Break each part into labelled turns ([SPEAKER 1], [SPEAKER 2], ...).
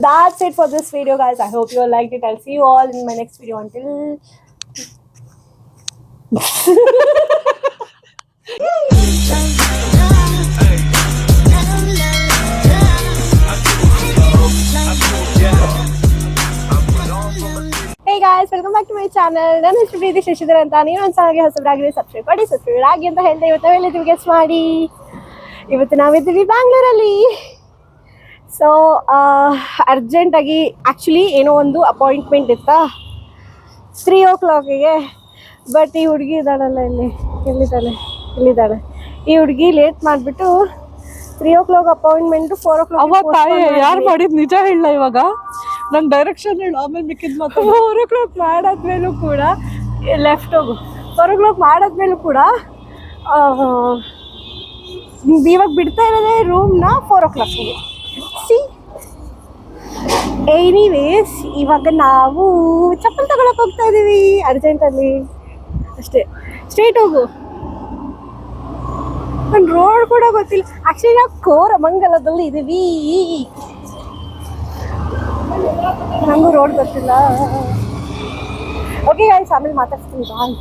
[SPEAKER 1] That's it for this video, guys. I hope you all liked it. I'll see you all in my next video. Until Hey guys, welcome back to my channel. ನನ್ನ ಹೆಸರು ಪ್ರೀತಿ ಶಶಿಧರ್ ಅಂತ. ನೀವು ನನ್ನ ಚಾನಲ್ಗೆ ಹೊಸಬರಾಗಿದ್ರೆ subscribe ಆಗಿ ಅಂತ ಹೇಳ್ದೆ. ಇವತ್ತು ಗೆಸ್ ಮಾಡಿ. ಇವತ್ತು ನಾವಿದ್ದೀವಿ ಬ್ಯಾಂಗ್ಳೂರಲ್ಲಿ. ಸೊ ಅರ್ಜೆಂಟಾಗಿ ಆ್ಯಕ್ಚುಲಿ ಏನೋ ಒಂದು ಅಪಾಯಿಂಟ್ಮೆಂಟ್ ಇತ್ತಾ 3 o'clock ಬಟ್ ಈ ಹುಡುಗಿ ಇದ್ದಾಳಲ್ಲ ಇಲ್ಲಿದ್ದಾಳೆ ಈ ಹುಡುಗಿ ಲೇಟ್ ಮಾಡಿಬಿಟ್ಟು 3 o'clock ಅಪಾಯಿಂಟ್ಮೆಂಟು 4 o'clock
[SPEAKER 2] ಯಾರು ಮಾಡಿದ್ ನಿಜ ಹೇಳ ಇವಾಗ ನಂಗೆ ಡೈರೆಕ್ಷನ್ ಹೇಳು ಆಮೇಲೆ ಮಿಕ್ಕಿದ್ ಮಾತ್ರ
[SPEAKER 1] 4 o'clock ಮಾಡಾದ್ಮೇಲೂ ಕೂಡ ಲೆಫ್ಟ್ ಹೋಗು 4 o'clock ಮಾಡಾದ್ಮೇಲೂ ಕೂಡ ಇವಾಗ ಬಿಡ್ತಾ ಇರೋದೇ ರೂಮ್ನ 4 o'clock ಸಿ ಎನಿವೇಸ್ ಇವಾಗ ನಾವು ಚಪ್ಪಲ್ ತಗೊಳಕ್ ಹೋಗ್ತಾ ಇದೀವಿ ಅರ್ಜೆಂಟಲ್ಲಿ ಅಷ್ಟೇ ಸ್ಟ್ರೇಟ್ ಹೋಗು ಒಂದು ರೋಡ್ ಕೂಡ ಗೊತ್ತಿಲ್ಲ ಆಕ್ಚುಲಿ ನಾವು ಕೋರಮಂಗಲದಲ್ಲಿ ಇದೀವಿ ನಂಗೂ ರೋಡ್ ಗೊತ್ತಿಲ್ಲ ಓಕೆ ಗಾಯ್ಸ್ ಆಮೇಲೆ ಮಾತಾಡ್ತೀನಿ ಬಾಯ್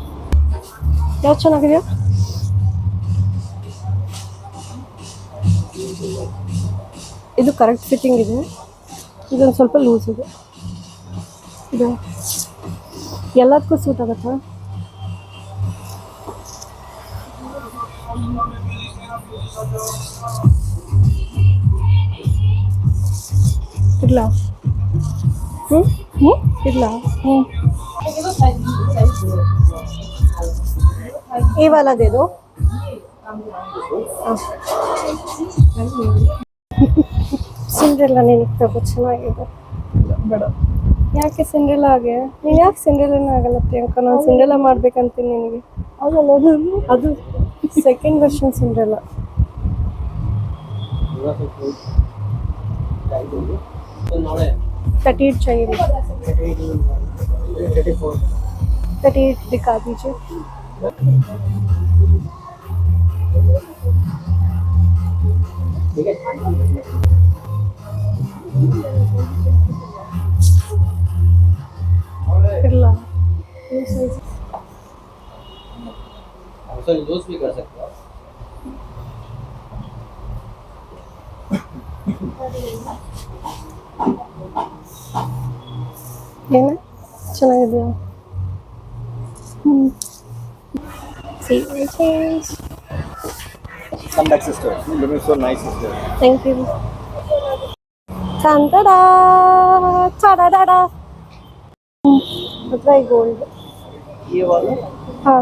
[SPEAKER 1] ಯಾವ್ದು ಚೆನ್ನಾಗಿದೆಯಾ ಇದು ಕರೆಕ್ಟ್ ಫಿಟ್ಟಿಂಗ್ ಇದೆ ಇದೊಂದು ಸ್ವಲ್ಪ ಲೂಸ್ ಇದೆ ಇದು ಎಲ್ಲದಕ್ಕೂ ಸೂಟ್ ಆಗುತ್ತಾ ಇಲ್ಲ ಇಲ್ಲ ಇವಲ್ಲದೇದು ಸಿಂಡ್ರೆಲ್ಲ ನಿನಗೆ ತಗೋ ಚೆನ್ನಾಗಿದೆ
[SPEAKER 2] ಬೇಡ
[SPEAKER 1] ಯಾಕೆ ಸಿಂಡ್ರೆಲ್ಲ ಹಾಗೆ ನೀನು ಯಾಕೆ ಸಿಂಡ್ರೆಲ್ಲನೇ ಆಗಲ್ಲ ಪ್ರಿಯಾಂಕಾ ನಾನು ಸಿಂಡ್ರೆಲ್ಲ ಮಾಡ್ಬೇಕಂತೀನಿ ನಿನಗೆ ಅದಲ್ಲ ಅದು ಸೆಕೆಂಡ್ ವರ್ಷನ್ ಸಿಂಡ್ರೆಲ್ಲ थर्टी एट चाहिए 38 दिखा दीजिए
[SPEAKER 3] लूज भी कर सकते हो
[SPEAKER 1] ಏನು ಚೆನ್ನಾಗಿದೆಯಾ
[SPEAKER 3] Come back, sister. You're looking so nice, sister.
[SPEAKER 1] Thank you. Tantada, tadadada. That's gold.
[SPEAKER 3] ये वाला?
[SPEAKER 1] हाँ.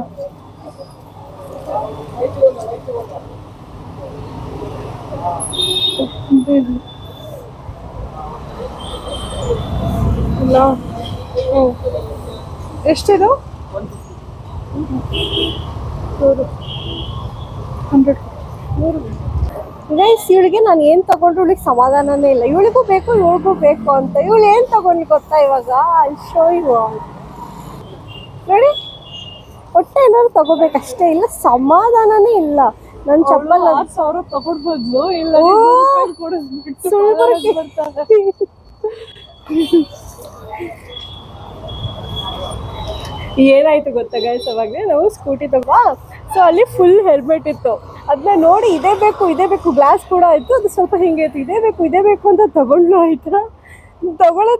[SPEAKER 1] ಇಲ್ಲ ಎಷ್ಟಿದು 100 ಗೈಸ್ ಇವಳಿಗೆ ನಾನು ಏನು ತಗೊಂಡ್ರು ಇವಳಿಗೆ ಸಮಾಧಾನನೇ ಇಲ್ಲ ಇವಳಿಗೂ ಬೇಕು ಅಂತ ಇವಳು ಏನು ತಗೊಂಡು ಗೊತ್ತಾ ಇವಾಗ ಶೋ ಇವ ನೋಡಿ ಹೊಟ್ಟೆ ಏನಾದ್ರು ತಗೋಬೇಕಷ್ಟೇ ಇಲ್ಲ ಸಮಾಧಾನನೇ ಇಲ್ಲ ನನ್ನ ಚಪ್ಪಲ್
[SPEAKER 2] 6,000 ತಗೊಡ್ಬೋದು ಇಲ್ಲ
[SPEAKER 1] ಏನಾಯ್ತು ಗೊತ್ತಾ ಗೈಸ್ ಅವಾಗಲೇ ನಾವು ಸ್ಕೂಟಿ ತಗೋ ಸೊ ಅಲ್ಲಿ ಫುಲ್ ಹೆಲ್ಮೆಟ್ ಇತ್ತು ಅದನ್ನ ನೋಡಿ ಇದೇ ಬೇಕು ಗ್ಲಾಸ್ ಕೂಡ ಆಯಿತು ಅದು ಸ್ವಲ್ಪ ಹಿಂಗೆ ಇತ್ತು ಇದೇ ಬೇಕು ಅಂತ ತಗೊಂಡ್ಲು ಆಯ್ತಾ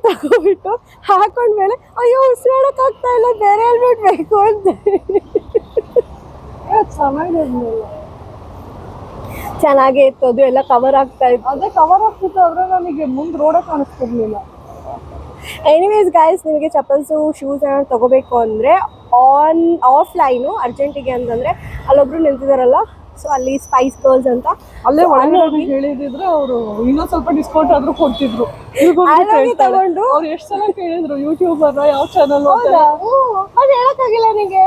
[SPEAKER 1] ತಗೋಬಿಟ್ಟು ಹಾಕೊಂಡ್ಮೇಲೆ ಅಯ್ಯೋ ಉಸಿರಾಡೋಕ್ಕಾಗ್ತಾ ಇಲ್ಲ ಬೇರೆ ಹೆಲ್ಮೆಟ್ ಬೇಕು ಅಂತ ಚೆನ್ನಾಗೇ ಇತ್ತು ಅದು ಎಲ್ಲ ಕವರ್ ಆಗ್ತಾ ಇತ್ತು
[SPEAKER 2] ಅದೇ ಕವರ್ ಆಗ್ತಿತ್ತು ಆದ್ರೆ ನನಗೆ ಮುಂದೆ ರೋಡೇ ಕಾಣಿಸ್ತಿರ್ಲಿಲ್ಲ
[SPEAKER 1] ಎನಿವೇಸ್ ಗೈಸ್ ನಿಮಗೆ ಚಪ್ಪಲ್ಸು ಶೂಸ್ ಏನಾದ್ರು ತಗೋಬೇಕು ಅಂದರೆ ಆಫ್ಲೈನು ಅರ್ಜೆಂಟಿಗೆ ಅಂತಂದರೆ ಅಲ್ಲೊಬ್ರು ನಿಂತಿದ್ದಾರಲ್ಲ ಸೊ ಅಲ್ಲಿ ಸ್ಪೈಸ್ ಗರ್ಲ್ಸ್ ಅಂತ
[SPEAKER 2] ಅಲ್ಲೇ ಒಳಗೆ ಹೇಳಿದಿದ್ರೆ ಅವರು ಇನ್ನೊಂದು ಸ್ವಲ್ಪ ಡಿಸ್ಕೌಂಟ್ ಆದ್ರೂ ಕೊಡ್ತಿದ್ರು
[SPEAKER 1] ತಗೊಂಡು
[SPEAKER 2] ಅವ್ರು ಎಷ್ಟು ಸಲ ಕೇಳಿದ್ರು ಯೂಟ್ಯೂಬರ್ ಯಾವ ಚಾನಲ್
[SPEAKER 1] ಅದು ಹೇಳಕ್ಕಾಗಿಲ್ಲ ನಿಮಗೆ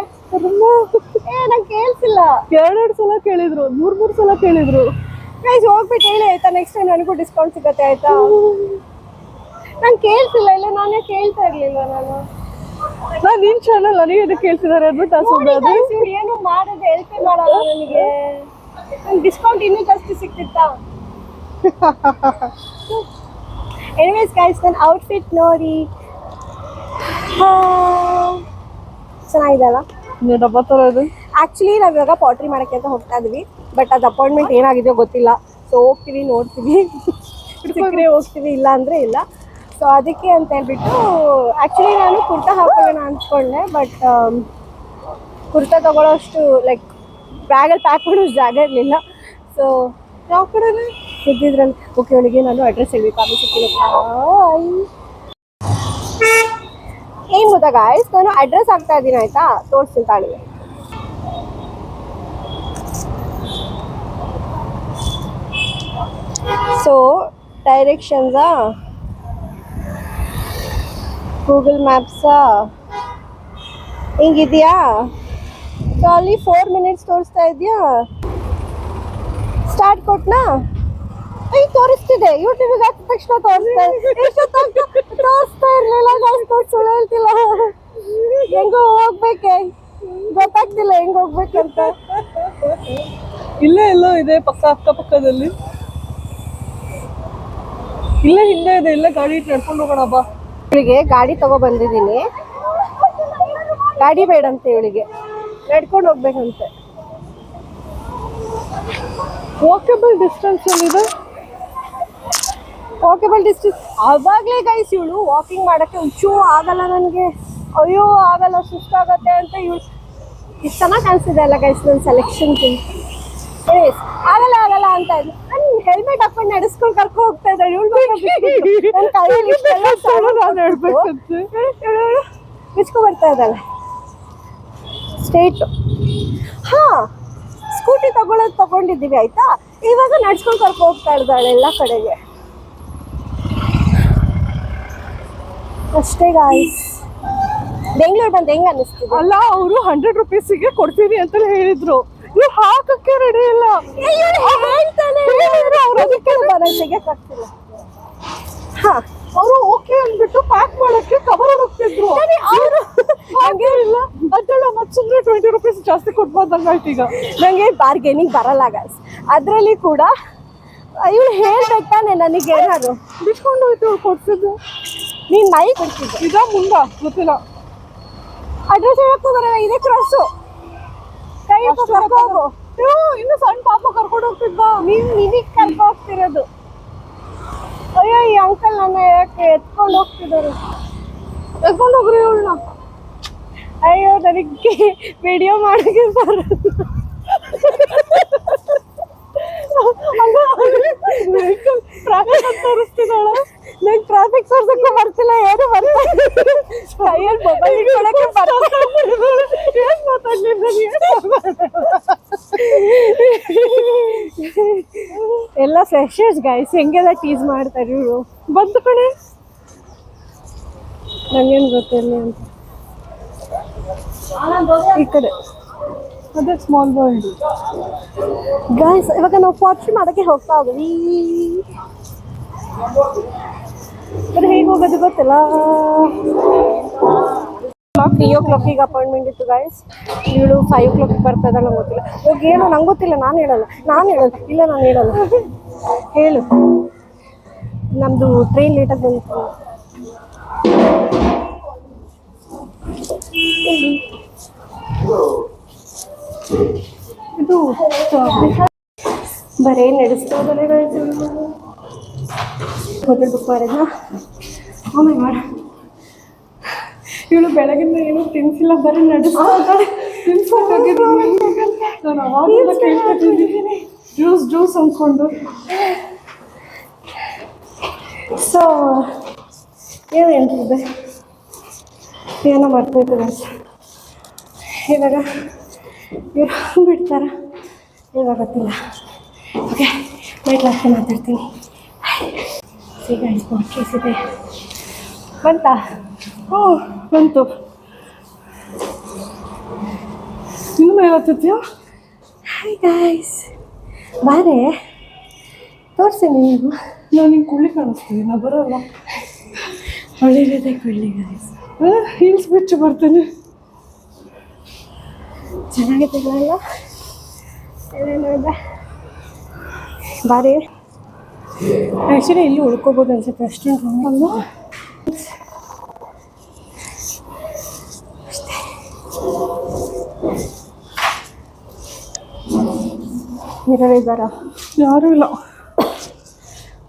[SPEAKER 1] ನಂಗೆ ಕೇಳಿಸಿಲ್ಲ
[SPEAKER 2] 2 ಸಲ ಕೇಳಿದ್ರು 3 ಸಲ ಕೇಳಿದ್ರು
[SPEAKER 1] ಗೈಸ್ ಹೋಗ್ಬಿಟ್ಟು ಹೇಳಿ ಆಯ್ತಾ ನೆಕ್ಸ್ಟ್ ಟೈಮ್ ನನಗೂ ಡಿಸ್ಕೌಂಟ್ ಸಿಗತ್ತೆ ಆಯ್ತಾ ನಂಗೆ ಕೇಳಿಸಿಲ್ಲ ಇಲ್ಲ ನಾನೇ ಕೇಳ್ತಾ ಇರ್ಲಿಲ್ಲ ನಾನು
[SPEAKER 2] ನಿನ್ ಚಾನಲ್ ನನಗೆ ಇದಕ್ಕೆ ಕೇಳ್ತಿದ್ದಾರೆ ಅಂದ್ಬಿಟ್ಟು
[SPEAKER 1] ಏನು ಮಾಡೋದು ಹೆಲ್ಪ್ ಮಾಡಲ್ಲ ನನಗೆ ಡಿಸ್ಕೌಂಟ್ ಇನ್ನೂ ಜಾಸ್ತಿ ಸಿಕ್ತಿತ್ತಾ ಎನಿವೇಸ್ ಗೈಸ್ ನನ್ನ ಔಟ್ಫಿಟ್ ನೋಡಿ ಚೆನ್ನಾಗಿದೆ ಅಲ್ಲ.
[SPEAKER 2] ಡಬ್ಬ ಥರ ಇದೆ.
[SPEAKER 1] ಆ್ಯಕ್ಚುಲಿ ನಾವು ಇವಾಗ ಪಾಟ್ರಿ ಮಾಡೋಕ್ಕೆ ಅಂತ ಹೋಗ್ತಾ ಇದ್ವಿ, ಬಟ್ ಅದು ಅಪಾಯಿಂಟ್ಮೆಂಟ್ ಏನಾಗಿದೆಯೋ ಗೊತ್ತಿಲ್ಲ. ಸೊ ಹೋಗ್ತೀವಿ, ನೋಡ್ತೀವಿ, ಸಿಕ್ಕರೆ ಹೋಗ್ತೀವಿ, ಇಲ್ಲ ಅಂದರೆ ಇಲ್ಲ. ಸೊ ಅದಕ್ಕೆ ಅಂತ ಹೇಳ್ಬಿಟ್ಟು ಆ್ಯಕ್ಚುಲಿ ನಾನು ಕುರ್ತಾ ಹಾಕೊಳ್ಳೋಣ ಅಂದ್ಕೊಂಡೆ, ಬಟ್ ಕುರ್ತಾ ತೊಗೊಳ್ಳೋಷ್ಟು ಲೈಕ್ ಬ್ಯಾಗಲ್ಲಿ ಪ್ಯಾಕ್ ಮಾಡೋಷ್ಟು ಜಾಗ ಇರಲಿಲ್ಲ. ಸೊ
[SPEAKER 2] ಯಾವ ಕಡೆ
[SPEAKER 1] ಇದ್ದಿದ್ರಲ್ಲಿ ಓಕೆ ಅವಳಿಗೆ ನಾನು ಅಡ್ರೆಸ್ ಹೇಳ್ಬೇಕು, ಅದು ಸಿಕ್ಕಿಲ್ಲ. ಏನು ಗೊತ್ತಾ ಗಾಯ್ಸ್, ನಾನು ಅಡ್ರೆಸ್ ಹಾಕ್ತಾ ಇದ್ದೀನಿ ಆಯಿತಾ, ತೋರಿಸ್ತೀನಿ ತಾಳಿಗೆ. ಸೊ ಡೈರೆಕ್ಷನ್ಸಾ, ಗೂಗಲ್ ಮ್ಯಾಪ್ಸಾ ಹಿಂಗಿದೆಯಾ? ಸೊ ಅಲ್ಲಿ 4 minutes ತೋರಿಸ್ತಾ ಇದೆಯಾ? ಸ್ಟಾರ್ಟ್ ಕೊಟ್ನಾ? ಈಗ ತೋರಿಸ್ತಿದೆ. ಯೂಟ್ಯೂಬಿಗೆ ಹಾಕಿದ ತಕ್ಷಣ ತೋರಿಸ್ತಾ ಇರಲಿಲ್ಲ ಗಾಯ್ಸ್, ಸುಳ್ಳು ಹೇಳ್ತಿಲ್ಲ. ಹೆಂಗೋ ಹೋಗ್ಬೇಕೆ ಗೊತ್ತಾಗ್ತಿಲ್ಲ ಹೆಂಗ್ ಹೋಗ್ಬೇಕಂತ.
[SPEAKER 2] ಇಲ್ಲೇ ಎಲ್ಲೋ ಇದೆ ಅಕ್ಕಪಕ್ಕದಲ್ಲಿ. ಇಲ್ಲೇ ಹಿಂದೆ ಇದೆ, ಇಲ್ಲೇ ಗಾಡಿ ನಡ್ಕೊಂಡು ಹೋಗೋಣ ಬಾ.
[SPEAKER 1] ಇವಳಿಗೆ ಗಾಡಿ ತಗೋ ಬಂದಿದ್ದೀನಿ, ಗಾಡಿ ಬೇಡಂತೆ ಇವಳಿಗೆ, ನಡ್ಕೊಂಡು ಹೋಗ್ಬೇಕಂತೆ.
[SPEAKER 2] ವಾಕಬಲ್ ಡಿಸ್ಟೆನ್ಸ್ ಏನಿದೆ?
[SPEAKER 1] ವಾಕಬಲ್ ಡಿಸ್ಟೆನ್ಸ್ ಆವಾಗಲೇ ಗೈಸ್ ಇವಳು ವಾಕಿಂಗ್ ಮಾಡೋಕ್ಕೆ ಹುಚ್ಚು ಆಗಲ್ಲ ನನಗೆ, ಅಯ್ಯೋ ಆಗಲ್ಲ ಸುಸ್ತಾಗತ್ತೆ ಅಂತ ಇವಳು ಇಷ್ಟು ಚೆನ್ನಾಗಿ ಕಾಣಿಸ್ತಿದೆ ಅಲ್ಲ ಗೈಸ್ ನನ್ನ ಸೆಲೆಕ್ಷನ್ಗಿಂತ. ಆಗಲ್ಲ ಆಗಲ್ಲ ಅಂತ ಇದ್ಲು. ನಾನು ಹೆಲ್ಮೆಟ್ ಹಾಕೊಂಡು ನಡೆಸ್ಕೊಂಡು ಕರ್ಕೊಂಡು ಹೋಗ್ತಾ ಇದ್ದಾಳೆ ಇವಳು. ನನ್ನ ಕೈಯಲ್ಲಿ ಬಿಚ್ಕೊ ಬರ್ತಾ ಇದ್ದಾಳೆ ಸ್ಟೇಟು. ಹಾಂ, ಸ್ಕೂಟಿ ತಗೊಂಡಿದ್ದೀವಿ ಆಯ್ತಾ, ಇವಾಗ ನಡ್ಸ್ಕೊಂಡು ಕರ್ಕೊಂಡು ಹೋಗ್ತಾ ಇದ್ದಾಳೆ ಎಲ್ಲ ಕಡೆಗೆ ಅಷ್ಟೇ ಗಾಯ್ಸ್. ಬೆಂಗಳೂರು ಬಂದು ಹೆಂಗೆ ಅನ್ನಿಸ್ತಿದೆ?
[SPEAKER 2] ಅಲ್ಲ, ಅವರು 100 rupeesಗೆ ಕೊಡ್ತೀನಿ ಅಂತ ಹೇಳಿದ್ರು, ಇವ್ರು ಹಾಕಕ್ಕೆ ರೆಡಿ ಇಲ್ಲ.
[SPEAKER 1] ಹಾಂ,
[SPEAKER 2] ಅವರು ಓಕೆ ಅಂದ್ಬಿಟ್ಟು ಪ್ಯಾಕ್ ಮಾಡಕ್ಕೆ ಕವರ್ ಹೋಗ್ತಿದ್ರು.
[SPEAKER 1] ಅವರು
[SPEAKER 2] ಹಾಗೆ ಇಲ್ಲ ಅದೆಲ್ಲ ಮತ್ತೆ ಸುಮ್ಮನೆ 20 rupees ಜಾಸ್ತಿ ಕೊಟ್ಬೋದಂಗಾಯ್ತು. ಈಗ
[SPEAKER 1] ನನಗೆ ಬಾರ್ಗೇನಿಂಗ್ ಬರಲ್ಲ ಗಾಯ್ಸ್, ಅದರಲ್ಲಿ ಕೂಡ ಇವಳು ಹೇಳ್ಬೇಕಾನೆ ನನಗೆ ಏನಾದ್ರು
[SPEAKER 2] ಬಿಟ್ಕೊಂಡು ಹೋಯ್ತು ಕೊಡ್ಸಿದ್ದು.
[SPEAKER 1] ನೀನು ಮೈ ಕೊಡ್ತಿದ್ದೆ
[SPEAKER 2] ಇದ ಮುಂದ ಗೊತ್ತಿಲ್ಲ.
[SPEAKER 1] ಅಡ್ರೆಸ್ ಹೇಳಕ್ಕೂ ಬರಲ್ಲ, ಇದೇ ಕ್ರಾಸು. ಕೈ ಹೋಗು.
[SPEAKER 2] ಇನ್ನು ಸಣ್ಣ ಪಾಪ ಕರ್ಕೊಂಡು ಹೋಗ್ತಿದ್ದ.
[SPEAKER 1] ನಿನಗೆ ಕರ್ಕೊಂಡು ಹೋಗ್ತಿರೋದು. ಅಯ್ಯೋ ಈ ಅಂಕಲ್ ನನ್ನ ಯಾಕೆ ಎತ್ಕೊಂಡು ಹೋಗ್ತಿದ್ದಾರೆ,
[SPEAKER 2] ಎತ್ಕೊಂಡು ಹೋಗ್ರಿ ಇವಳನ್ನ.
[SPEAKER 1] ಅಯ್ಯೋ ನನಗೆ ವಿಡಿಯೋ ಮಾಡೋಕ್ಕೆ ಬರಲ್ಲ.
[SPEAKER 2] ಟ್ರಾಫಿಕ್ ಅಂತ ತೋರಿಸ್ತಿದ್ದಾಳೆ.
[SPEAKER 1] ನಂಗೆ ಟ್ರಾಫಿಕ್ ತೋರ್ಸಕ್ಕೂ ಬರ್ತಿಲ್ಲ, ಏನು ಬರ್ತಾ ಕೈಯಲ್ಲಿ ಮೊಬೈಲ್ ಇಟ್ಕೊಳಕ್ಕೆ
[SPEAKER 2] ಏನ್ ಮಾತಾಡ್ಲಿಲ್ಲ.
[SPEAKER 1] ಎಲ್ಲ ಫ್ರೆಶರ್ಸ್ ಗೈಸ್, ಹೆಂಗೆಲ್ಲ ಟೀಸ್ ಮಾಡ್ತಾರೆ ಇವರು.
[SPEAKER 2] ಬಂದು ಕಡೆ
[SPEAKER 1] ನಂಗೇನು ಗೊತ್ತಿಲ್ಲ ಅಂತ. ಈ ಕಡೆ
[SPEAKER 2] ಅದೇ ಸ್ಮಾಲ್ ವರ್ಲ್ಡ್
[SPEAKER 1] ಗೈಸ್. ಇವಾಗ ನಾವು ಪಾಟ್ರಿ ಮಾಡೋಕ್ಕೆ ಹೋಗ್ತಾ ಹೋದ್ವಿ, ಅದು ಹೇಗೆ ಹೋಗೋದು ಗೊತ್ತಿಲ್ಲ. 3 o'clock ಅಪಾಯಿಂಟ್ಮೆಂಟ್ ಇತ್ತು ಗೈಸ್, ಇವಳು 5 o'clock ಬರ್ತಾ ಇದ್ದಾಳೆ. ನಂಗೆ ಗೊತ್ತಿಲ್ಲ. ಹೋಗಿ ಹೇಳು, ನಂಗೆ ಗೊತ್ತಿಲ್ಲ, ನಾನು ಹೇಳಲ್ಲ ಇಲ್ಲ ನಾನು ಹೇಳಲ್ಲ. ಹೇಳು, ನಮ್ಮದು ಟ್ರೈನ್ ಲೇಟಾಗಿ ಬಂತು.
[SPEAKER 2] ಇದು
[SPEAKER 1] ಬರೀ ನಡೆಸ್ತಾಳೆ ಗೈಸ್. ಹೋಟೆಲ್ ಬುಕ್ ಮಾಡಿದ್ನ ಆಮೇಲೆ ಮಾಡ.
[SPEAKER 2] ಇವಳು ಬೆಳಗಿಂದ ಏನೂ ತಿನ್ಸಿಲ್ಲ, ಬರೀ ನಡೆಸ್ತಾ ಇದ್ದಾಳೆ. ತಿನ್ಸೋಕ್ಕಾಗಿದ್ದೀನಿ ನಾನು ಅವಾಗೆಲ್ಲ ಕೇಳ್ತಿದ್ದೀನಿ ಜ್ಯೂಸ್ ಅಂದ್ಕೊಂಡು.
[SPEAKER 1] ಸೊ ಏನೇನಿದೆ ಏನೋ ಮರ್ತೈತೆ ಗೈಸ್. ಇವಾಗ ಇವ್ರು ಬಿಡ್ತಾರ ಇವಾಗ ಗೊತ್ತಿಲ್ಲ. ಓಕೆ, ನೈಟ್ ಲಾಸ್ಟ್ ಮಾತಾಡ್ತೀನಿ. ಈಗ ಕೇಸಿದೆ ಬಂತಾ?
[SPEAKER 2] ಹ್ಞೂ ಬಂತು. ಇನ್ನು ಮೇಲೆ ಹತ್ತಿದ್ಯಾ?
[SPEAKER 1] ಹಾಯ್ ಗೈಸ್, ಬಾರೆ ತೋರಿಸ್ತೀನಿ. ನೀವು
[SPEAKER 2] ನಾನು ನಿಂಗೆ ಕುಳ್ಳಿ ಕಾಣಿಸ್ತೀನಿ, ನಾ ಬರೋಲ್ಲ.
[SPEAKER 1] ಒಳ್ಳೆಯದೇ ಕೊಳ್ಳಿ ಗೈಸ್.
[SPEAKER 2] ಹೀಲ್ಸ್ ಬಿಚ್ಚು ಬರ್ತೀನಿ.
[SPEAKER 1] ಚೆನ್ನಾಗಿತ್ತಲ್ಲ, ಏನೇನು ಇದೆ ಬಾರಿ. ಆ್ಯಕ್ಚುಲಿ ಇಲ್ಲಿ ಉಳ್ಕೋಬೋದು ಅನ್ಸುತ್ತೆ ರೆಸ್ಟೋರೆಂಟ್ ಅಲ್ವಾ. ಮಿರರ್ ಇದ್ದಾರಾ?
[SPEAKER 2] ಯಾರೂ ಇಲ್ಲ.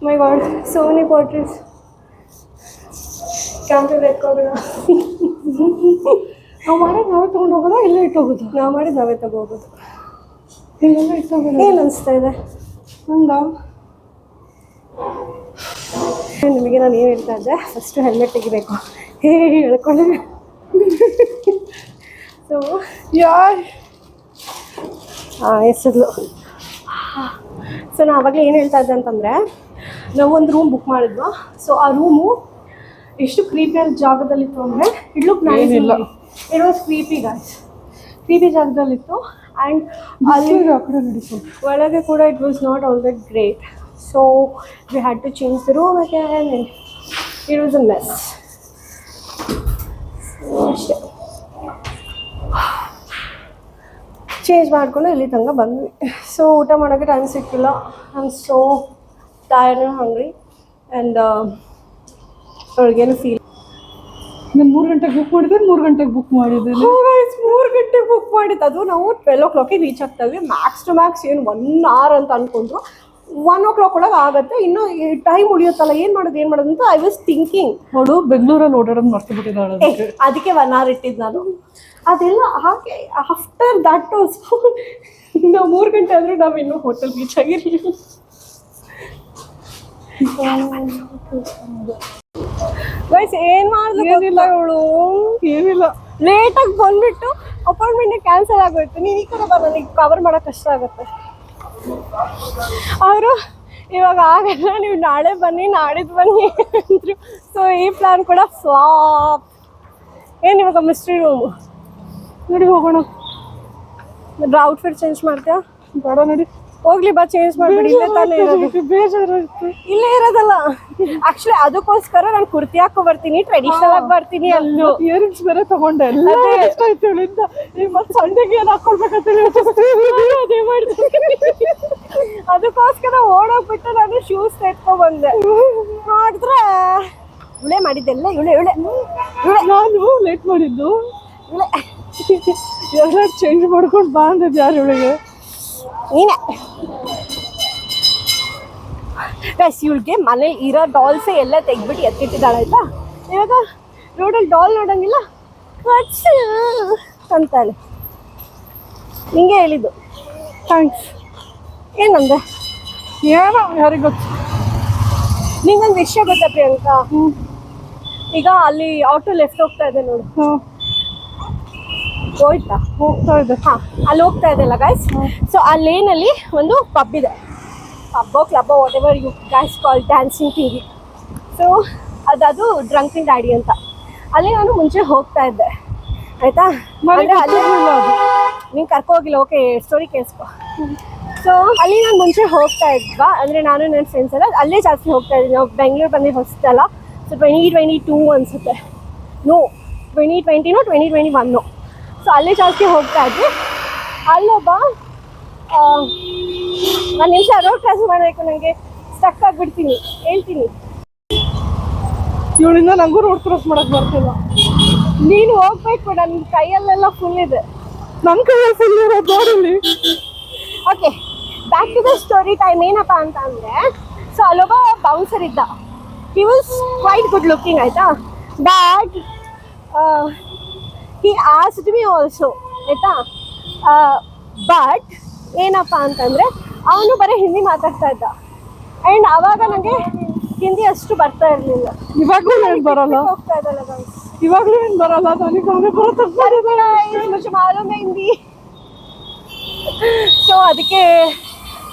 [SPEAKER 1] My God, so many portraits. Camera record.
[SPEAKER 2] ನಾವು ಮಾಡೋದು ನಾವೇ ತೊಗೊಂಡು ಹೋಗೋದಾ ಇಲ್ಲೇ ಇಟ್ಟು ಹೋಗೋದು?
[SPEAKER 1] ನಾವು ಮಾಡಿದ್ದು ನಾವೇ ತಗೋಬೋದು.
[SPEAKER 2] ಇಲ್ಲೆಲ್ಲ ಇಟ್ಟು ಹೋಗೋದು.
[SPEAKER 1] ಏನು ಅನಿಸ್ತಾ ಇದೆ
[SPEAKER 2] ಹಂಗ?
[SPEAKER 1] ನಿಮಗೆ ನಾನು ಏನು ಹೇಳ್ತಾ ಇದ್ದೆ, ಫಸ್ಟು ಹೆಲ್ಮೆಟ್ ತೆಗಿಬೇಕು. ಹೇಳ್ಕೊಳ್ಳಿ. ಸೊ ಎಸದ್ಲು. ಸೊ ನಾನು ಆವಾಗಲೇ ಏನು ಹೇಳ್ತಾ ಇದ್ದೆ ಅಂತಂದರೆ, ನಾವು ಒಂದು ರೂಮ್ ಬುಕ್ ಮಾಡಿದ್ವಾ. ಸೊ ಆ ರೂಮು ಎಷ್ಟು ಕ್ರೀಪಿಯಾದ ಜಾಗದಲ್ಲಿತ್ತು ಅಂದರೆ, ಇಟ್ ಲುಕ್ ನೈಸ್.
[SPEAKER 2] ಏನಿಲ್ಲ,
[SPEAKER 1] it was creepy guys. Creepy ಜಾಗದಲ್ಲಿತ್ತು. ಆ್ಯಂಡ್ ಅಲ್ಲಿ
[SPEAKER 2] ಆ ಕಡೆ ನಡೀತು.
[SPEAKER 1] ಒಳಗೆ ಕೂಡ it was not all that great. So we had to change the room again. It was a mess. ಅಷ್ಟೇ ಚೇಂಜ್ ಮಾಡಿಕೊಂಡು ಇಲ್ಲಿ ತನಕ ಬಂದ್ವಿ. ಸೊ ಊಟ ಮಾಡೋಕ್ಕೆ ಟೈಮ್ ಸಿಕ್ಕಿಲ್ಲ. I am so tired and hungry. And ಅವ್ರಿಗೇನು ಫೀಲ್.
[SPEAKER 2] ನಾನು 3 ಗಂಟೆಗೆ ಬುಕ್ ಮಾಡಿದ್ದೆ, 3 ಗಂಟೆಗೆ ಬುಕ್ ಮಾಡಿದ್ದೆ.
[SPEAKER 1] 3 ಗಂಟೆಗೆ ಬುಕ್ ಮಾಡಿದ್ದು. ಅದು ನಾವು 12 o'clock ರೀಚ್ ಆಗ್ತಾ ಇದ್ವಿ. ಮ್ಯಾಕ್ಸ್ ಟು ಮ್ಯಾಕ್ಸ್ ಏನು 1 hour ಅಂತ ಅಂದ್ಕೊಂಡ್ರು. 1 o'clock ಒಳಗೆ ಆಗುತ್ತೆ. ಇನ್ನೂ ಟೈಮ್ ಉಳಿಯುತ್ತಲ್ಲ, ಏನು ಮಾಡೋದು ಅಂತ ಐ ವಾಸ್ ಥಿಂಕಿಂಗ್.
[SPEAKER 2] ಅವಳು ಬೆಂಗಳೂರಲ್ಲಿ ಓಡಾಡೋದು ಮರ್ತು ಬಿಟ್ಟಿದ್ದಾಳೆ.
[SPEAKER 1] ಅದಕ್ಕೆ 1 hour ಇಟ್ಟಿದ್ದು ನಾನು. ಅದೆಲ್ಲ ಹಾಗೆ ಆಫ್ಟರ್ ದಟ್ ಆಲ್ಸೋ ನಾವು 3 ಗಂಟೆ ಆದರೂ ನಾವು ಇನ್ನೂ ಹೋಟೆಲ್ ರೀಚ್ ಆಗಿರಲಿಲ್ಲ. ಗೈಸ್ ಏನು ಮಾಡಿಲ್ಲ ಇವಳು.
[SPEAKER 2] ಏನಿಲ್ಲ,
[SPEAKER 1] ಲೇಟಾಗಿ ಬಂದ್ಬಿಟ್ಟು ಅಪಾಯಿಂಟ್ಮೆಂಟ್ ಕ್ಯಾನ್ಸಲ್ ಆಗೋಯ್ತು. ನೀವು ಈ ಕಡೆ ಬರೋದು ಈಗ ಕವರ್ ಮಾಡೋಕೆ ಕಷ್ಟ ಆಗುತ್ತೆ. ಅವರು ಇವಾಗ ಆಗಲ್ಲ, ನೀವು ನಾಳೆ ಬನ್ನಿ ನಾಡಿದ್ದು ಬನ್ನಿ ಅಂದರು. ಸೊ ಈ ಪ್ಲ್ಯಾನ್ ಕೂಡ ಫ್ಲಾಪ್. ಏನು ಇವಾಗ ಮಿಸ್ಟ್ರಿ ರೂಮು
[SPEAKER 2] ನಡಿ ಹೋಗೋಣ.
[SPEAKER 1] ಔಟ್ಫಿಟ್ ಚೇಂಜ್ ಮಾಡ್ತೀಯಾ?
[SPEAKER 2] ಬೇಡ, ನಡಿ
[SPEAKER 1] ಹೋಗ್ಲಿ ಬಾ, ಚೇಂಜ್ ಮಾಡ್ಬಿಡಿ. ಇಲ್ಲೇ ತಾನೇ ಇರೋದು.
[SPEAKER 2] ಬೇಜಾರಾಯ್ತು.
[SPEAKER 1] ಇಲ್ಲೇ ಇರೋದಲ್ಲ. ಆಕ್ಚುಲಿ ಅದಕ್ಕೋಸ್ಕರ ನಾನು ಕುರ್ತಿ ಹಾಕೋ ಬರ್ತೀನಿ, ಟ್ರೆಡಿಷನಲ್ ಆಗಿ ಬರ್ತೀನಿ. ಅಲ್ಲೂ
[SPEAKER 2] ಇಯರಿಂಗ್ಸ್ ಬೇರೆ ತಗೊಂಡೆ. ಎಲ್ಲ ಇಷ್ಟ ಆಯ್ತು ಇವಳಿಂದ. ಮತ್ತೆ ಸಂಡೆಗೆ ಏನು ಹಾಕೊಳ್ಬೇಕಂತ
[SPEAKER 1] ಅದೇ ಮಾಡ್ತೀನಿ. ಅದಕ್ಕೋಸ್ಕರ ಓಡೋಗ್ಬಿಟ್ಟು ನಾನು ಶೂಸ್ ತೆತ್ಕೊ ಬಂದೆ. ಮಾಡಿದ್ರೆ ಇವಳೆ ಮಾಡಿದ್ದೆಲ್ಲ ಇವಳೆ
[SPEAKER 2] ನಾನು ಲೇಟ್ ಮಾಡಿದ್ದು.
[SPEAKER 1] ಇವಳೆ
[SPEAKER 2] ಎಲ್ಲ ಚೇಂಜ್ ಮಾಡ್ಕೊಂಡು ಬಾ ಅಂದಿದ್ದು ಯಾರು ಇವಳಿಗೆ?
[SPEAKER 1] ನೀನೆ. ಗೈಸ್ ಇವಳಿಗೆ ಮನೇಲಿ ಇರೋ ಡಾಲ್ಸೇ ಎಲ್ಲ ತೆಗ್ಬಿಟ್ಟು ಎತ್ತಿಟ್ಟಿದ್ದಾಳೆ ಆಯ್ತಾ. ಇವಾಗ ರೋಡಲ್ಲಿ ಡಾಲ್ ನೋಡಂಗಿಲ್ಲ ಅಂತಾಳೆ. ನಿಂಗೆ ಹೇಳಿದ್ದು.
[SPEAKER 2] ಥ್ಯಾಂಕ್ಸ್.
[SPEAKER 1] ಏನಂದೆ?
[SPEAKER 2] ಏನೋ ಯಾರಿಗೆ ಗೊತ್ತು.
[SPEAKER 1] ನಿಂಗೊಂದು ವಿಷಯ ಗೊತ್ತಾ ಪ್ರಿಯಾಂಕಾ? ಈಗ ಅಲ್ಲಿ ಆಟೋ ಲೆಫ್ಟ್ ಹೋಗ್ತಾ ಇದೆ ನೋಡು. ಹೋಯ್ತಾ?
[SPEAKER 2] ಹೋಗ್ತಾ ಇದೆ.
[SPEAKER 1] ಹಾಂ, ಅಲ್ಲಿ ಹೋಗ್ತಾ ಇದೆಲ್ಲ ಗೈಸ್. ಸೊ ಆ ಲೇನಲ್ಲಿ ಒಂದು ಪಬ್ ಇದೆ. ಪಬ್ಬೋ ಕ್ಲಬ್ಬೋ whatever you guys call, dancing TV. So ಅದು ಡ್ರಂಕಿಂಗ್ ಡ್ಯಾಡಿ ಅಂತ. ಅಲ್ಲಿ ನಾನು ಮುಂಚೆ ಹೋಗ್ತಾ ಇದ್ದೆ ಆಯಿತಾ. ಅಂದರೆ ಅಲ್ಲೇ ನೀನು ಕರ್ಕೋಗಿಲ್ಲ. ಓಕೆ, ಸ್ಟೋರಿ ಕೇಳಿಸ್ಕೊ. ಸೊ ಅಲ್ಲಿ ನಾನು ಮುಂಚೆ ಹೋಗ್ತಾ ಇದ್ವಾ, ಅಂದರೆ ನಾನು ನನ್ನ ಫ್ರೆಂಡ್ಸ್ ಎಲ್ಲ ಅಲ್ಲೇ ಜಾಸ್ತಿ ಹೋಗ್ತಾ ಇದ್ದೀನಿ. ನಾವು ಬೆಂಗಳೂರು ಬಂದು ಹೊಸದಲ್ಲ. ಸೊ 2022 ಅನಿಸುತ್ತೆ. ನೋ 2020 2021. ಸೊ ಅಲ್ಲೇ ಜಾಸ್ತಿ ಹೋಗ್ತಾ ಇದ್ವಿ. ಅಲ್ಲೊಬ್ಬ ಒಂದು ನಿಮಿಷ ರೋಡ್ ಕ್ರಾಸ್ ಮಾಡಬೇಕು, ನನಗೆ ಸ್ಟಕ್ ಆಗಿಬಿಡ್ತೀನಿ. ಹೇಳ್ತೀನಿ.
[SPEAKER 2] ಇವಳಿಂದ ನನಗೂ ರೋಡ್ ಕ್ರಾಸ್ ಮಾಡೋಕ್ಕೆ ಬರ್ತಿಲ್ಲ.
[SPEAKER 1] ನೀನು ಹೋಗ್ಬೇಕು, ನನ್ನ ಕೈಯಲ್ಲೆಲ್ಲ ಫುಲ್ ಇದೆ.
[SPEAKER 2] ನನ್ನ ಕೈಯಲ್ಲಿ ಫುಲ್ ಇರೋದು ರೋಡಲ್ಲಿ.
[SPEAKER 1] Okay, back to the story time. ಏನಪ್ಪ ಅಂತ ಅಂದರೆ, ಸೊ ಅಲ್ಲೊಬ್ಬ ಬೌನ್ಸರ್ ಇದ್ದ. He was quite good looking ಆಯಿತಾ. But he asked me also ಆಯಿತಾ. ಬಟ್ ಏನಪ್ಪ ಅಂತಂದರೆ ಅವನು ಬರೀ ಹಿಂದಿ ಮಾತಾಡ್ತಾ ಇದ್ದ. ಆ್ಯಂಡ್ ಆವಾಗ ನನಗೆ ಹಿಂದಿ ಅಷ್ಟು ಬರ್ತಾ ಇರಲಿಲ್ಲ.
[SPEAKER 2] ಇವಾಗಲೂ ಏನು ಬರಲ್ಲ.
[SPEAKER 1] ಹೋಗ್ತಾ ಇದ್ದಲ್ಲ ಗೈಸ್,
[SPEAKER 2] ಇವಾಗಲೂ ಏನು ಬರಲ್ಲ. ನನಗೆ ಅವನೇ ಬರುತ್ತೆ.
[SPEAKER 1] ಮುझे मालूम है हिंदी. ಸೊ ಅದಕ್ಕೆ